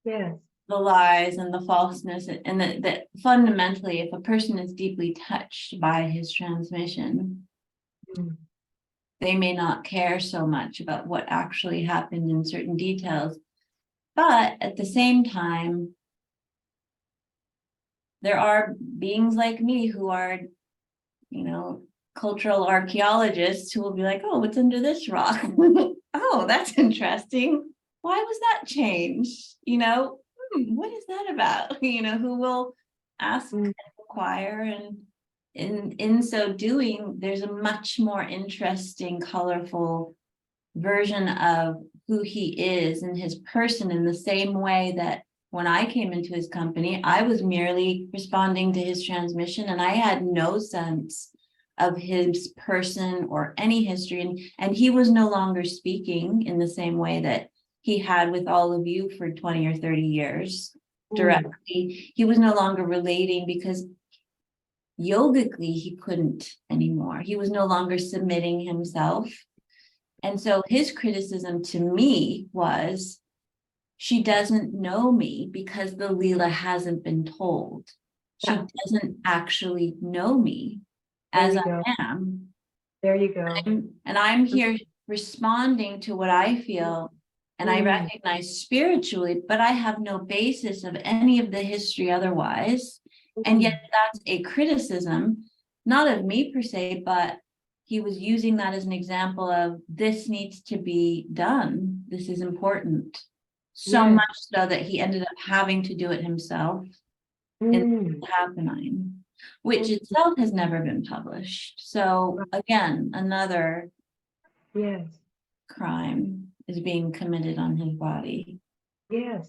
the lies and the falseness, and that fundamentally, if a person is deeply touched by his transmission, they may not care so much about what actually happened in certain details. But at the same time, there are beings like me who are, you know, cultural archaeologists who will be like, oh, what's under this rock? Oh, that's interesting. Why was that changed? You know, what is that about? You know, who will ask and inquire, and in so doing, there's a much more interesting, colorful version of who he is and his person, in the same way that when I came into his company, I was merely responding to his transmission, and I had no sense of his person or any history. And he was no longer speaking in the same way that he had with all of you for 20 or 30 years directly. He was no longer relating because yogically he couldn't anymore. He was no longer submitting himself. And so his criticism to me was, she doesn't know me because the Leela hasn't been told. She doesn't actually know me as I am. There you go. And I'm here responding to what I feel, and I recognize spiritually, but I have no basis of any of the history otherwise. And yet that's a criticism, not of me per se, but he was using that as an example of, this needs to be done. This is important. So much so that he ended up having to do it himself in happening, which itself has never been published. So again, another crime is being committed on his body. Yep.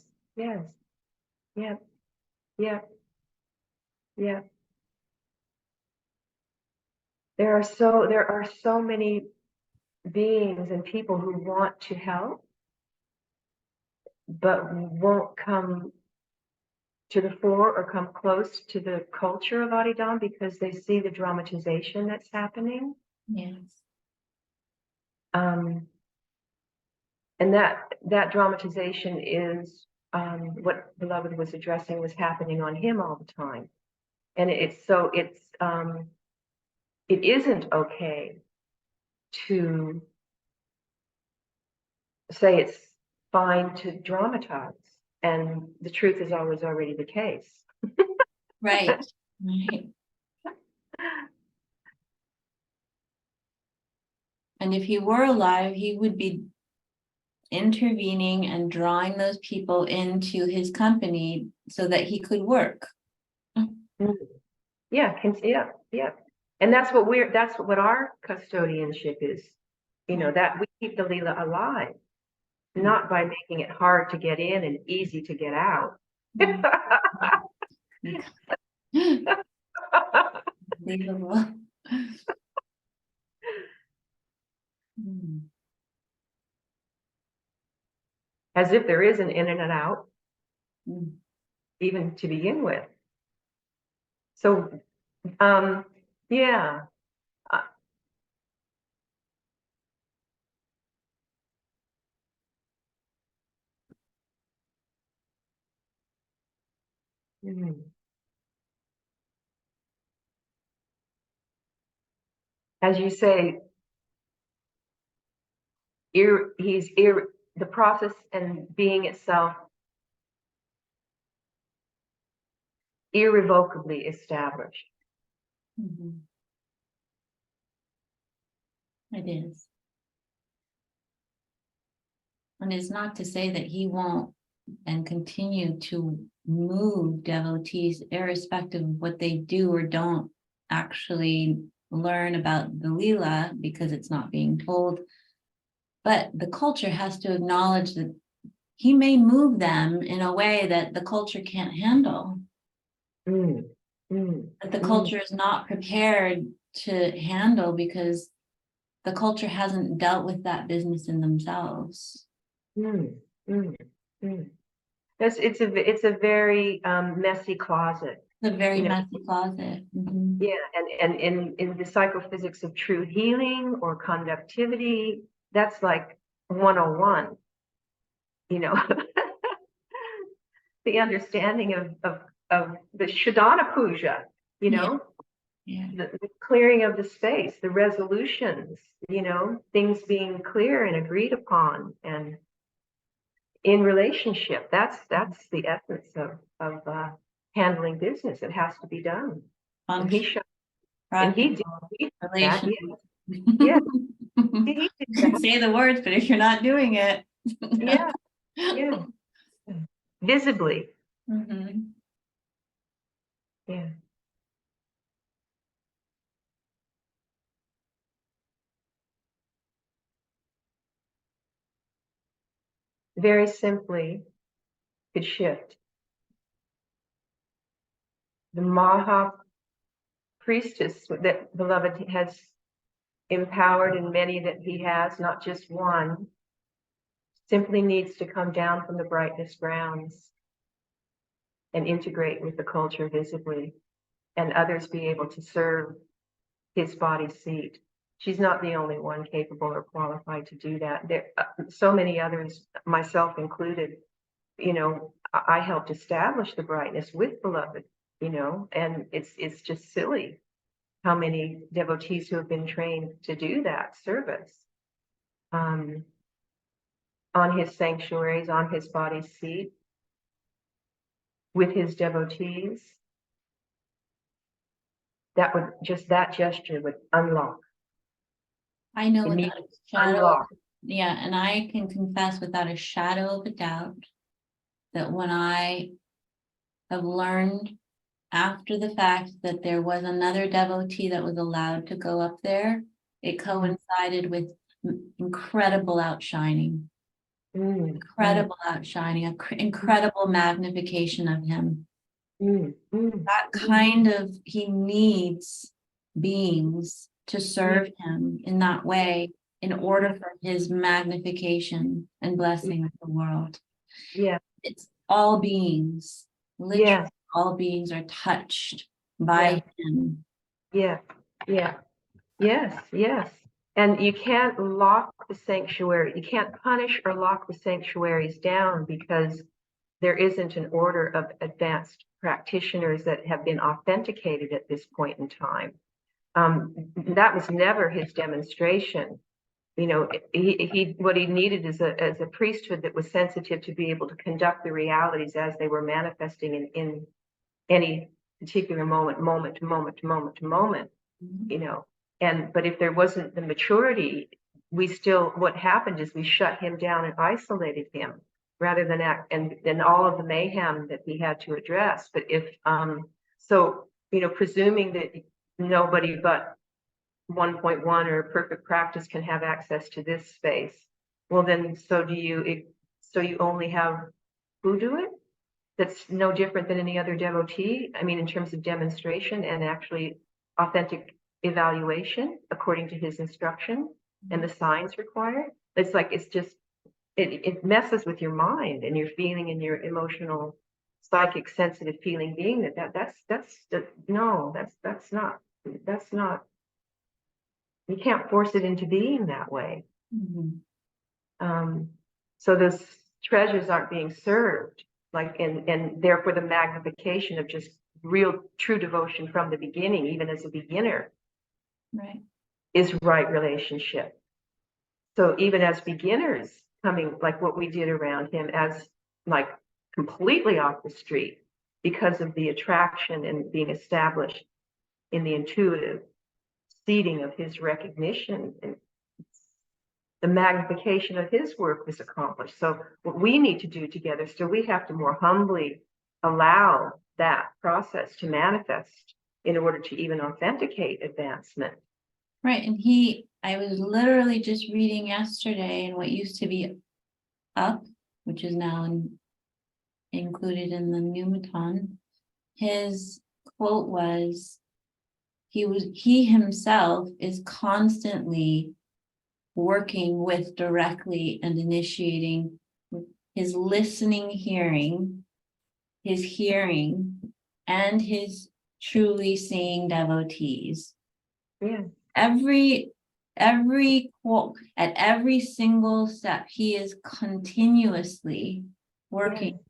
There are so many beings and people who want to help, but won't come to the fore or come close to the culture of Adidam because they see the dramatization that's happening. Yes. And that dramatization is what Beloved was addressing was happening on him all the time. And it isn't okay to say it's fine to dramatize, and the truth is always already the case. Right. Right. And if he were alive, he would be intervening and drawing those people into his company so that he could work. Yeah, yeah. And that's what our custodianship is. You know, that we keep the Leela alive, not by making it hard to get in and easy to get out. Unbelievable. As if there is an in and an out, even to begin with. So, yeah. As you say, the process and being itself irrevocably established. It is. And it's not to say that he won't and continue to move devotees irrespective of what they do or don't actually learn about the Leela because it's not being told. But the culture has to acknowledge that he may move them in a way that the culture can't handle. That the culture is not prepared to handle because the culture hasn't dealt with that business in themselves. It's a very messy closet. It's a very messy closet. Yeah, and in the psychophysics of true healing or conductivity, that's like 101. You know, the understanding of the Shodhana Puja, you know, the clearing of the space, the resolutions, you know, things being clear and agreed upon, and in relationship. That's the essence of handling business. It has to be done. And he showed, and he did that. Yeah. He did You can say the words, but if you're not doing it. Yeah. Visibly. Yeah. Very simply, could shift. The Maha priestess that Beloved has empowered, and many that he has, not just one, simply needs to come down from the brightness grounds and integrate with the culture visibly, and others be able to serve his body seat. She's not the only one capable or qualified to do that. There so many others, myself included, you know, I helped establish the brightness with Beloved, you know, and it's just silly how many devotees who have been trained to do that service on his sanctuaries, on his body seat, with his devotees, that gesture would unlock. I know without a shadow, and I can confess without a shadow of a doubt that when I have learned after the fact that there was another devotee that was allowed to go up there, it coincided with incredible outshining. Incredible outshining, incredible magnification of him. That kind of, he needs beings to serve him in that way in order for his magnification and blessing of the world. Yeah. It's all beings. Literally, Yes. all beings are touched by him. Yeah. Yeah. Yes. Yes. And you can't lock the sanctuary. You can't punish or lock the sanctuaries down because there isn't an order of advanced practitioners that have been authenticated at this point in time. That was never his demonstration. You know, he what he needed is a priesthood that was sensitive to be able to conduct the realities as they were manifesting in any particular moment to moment, you know. But if there wasn't the maturity, what happened is we shut him down and isolated him rather than act and all of the mayhem that he had to address. But if so, you know, presuming that nobody but 1.1 or perfect practice can have access to this space, well then so you only have who do it? That's no different than any other devotee. I mean, in terms of demonstration and actually authentic evaluation according to his instruction and the signs required. It's like it messes with your mind and your feeling and your emotional, psychic, sensitive feeling being that's not. You can't force it into being that way. So those treasures aren't being served, like, and therefore the magnification of just real true devotion from the beginning, even as a beginner, Right. is right relationship. So even as beginners coming, like what we did around him, as like completely off the street because of the attraction and being established in the intuitive seeding of his recognition, and the magnification of his work was accomplished. So what we need to do together, so we have to more humbly allow that process to manifest in order to even authenticate advancement. Right. And I was literally just reading yesterday, and what used to be up, which is now included in the Numeton, his quote was, he himself is constantly working with directly and initiating his listening, hearing, his hearing, and his truly seeing devotees. Yeah. Every quote, at every single step, he is continuously working.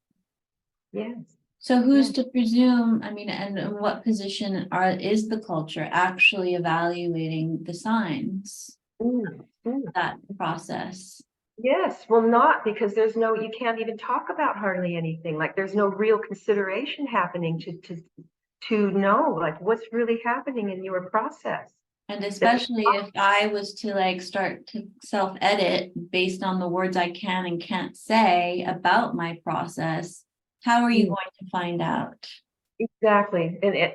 Yes. So who's to presume, I mean, and in what position is the culture actually evaluating the signs, that process? Yes, well, not because you can't even talk about hardly anything. Like there's no real consideration happening to know like what's really happening in your process. And especially if I was to like start to self-edit based on the words I can and can't say about my process, how are you going to find out? Exactly, and it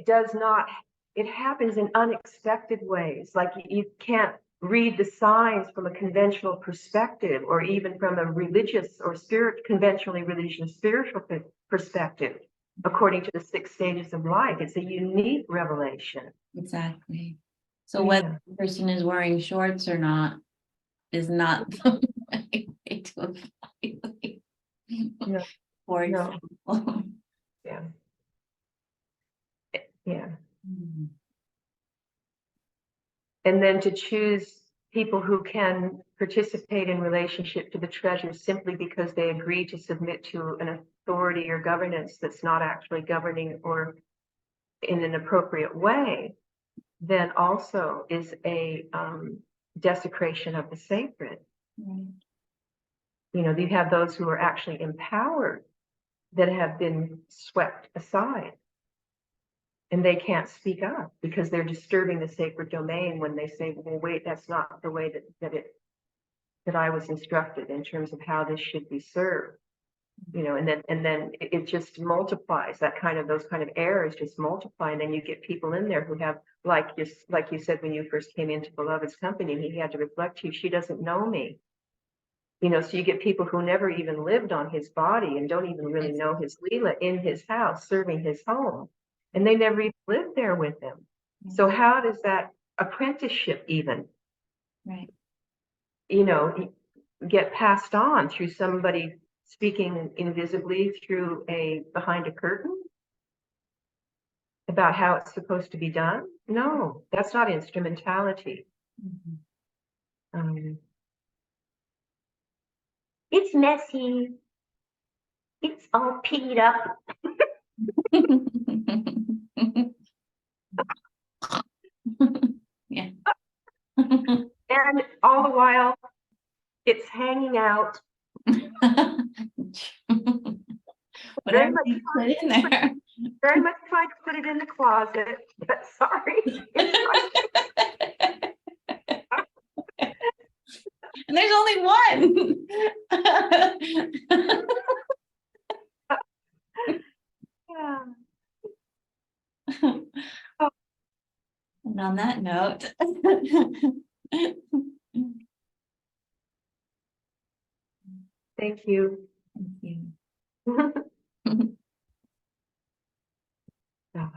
does not. It happens in unexpected ways. Like you can't read the signs from a conventional perspective, or even from a religious or conventionally religious spiritual perspective. According to the 6 stages of life, it's a unique revelation. Exactly. So whether the person is wearing shorts or not is not the way to evaluate. No, For no. example. Yeah. Yeah. And then to choose people who can participate in relationship to the treasure simply because they agree to submit to an authority or governance that's not actually governing or in an appropriate way, then also is a desecration of the sacred. Right. You know, you have those who are actually empowered that have been swept aside. And they can't speak up because they're disturbing the sacred domain when they say, well, wait, that's not the way that I was instructed in terms of how this should be served. You know, and then it just multiplies. Those kind of errors just multiply, and then you get people in there who have, like you said when you first came into Beloved's company, and he had to reflect to you, she doesn't know me. You know, so you get people who never even lived on his body and don't even really know his Leela in his house, serving his home. And they never even lived there with him. So how does that apprenticeship even? Right. You know, get passed on through somebody speaking invisibly through behind a curtain about how it's supposed to be done. No, that's not instrumentality. It's messy. It's all peed up. Yeah. And all the while, it's hanging out. Whatever you put in there. Very much tried to put it in the closet, but sorry. And there's only one. Yeah. And on that note, Thank you. thank you. Yeah.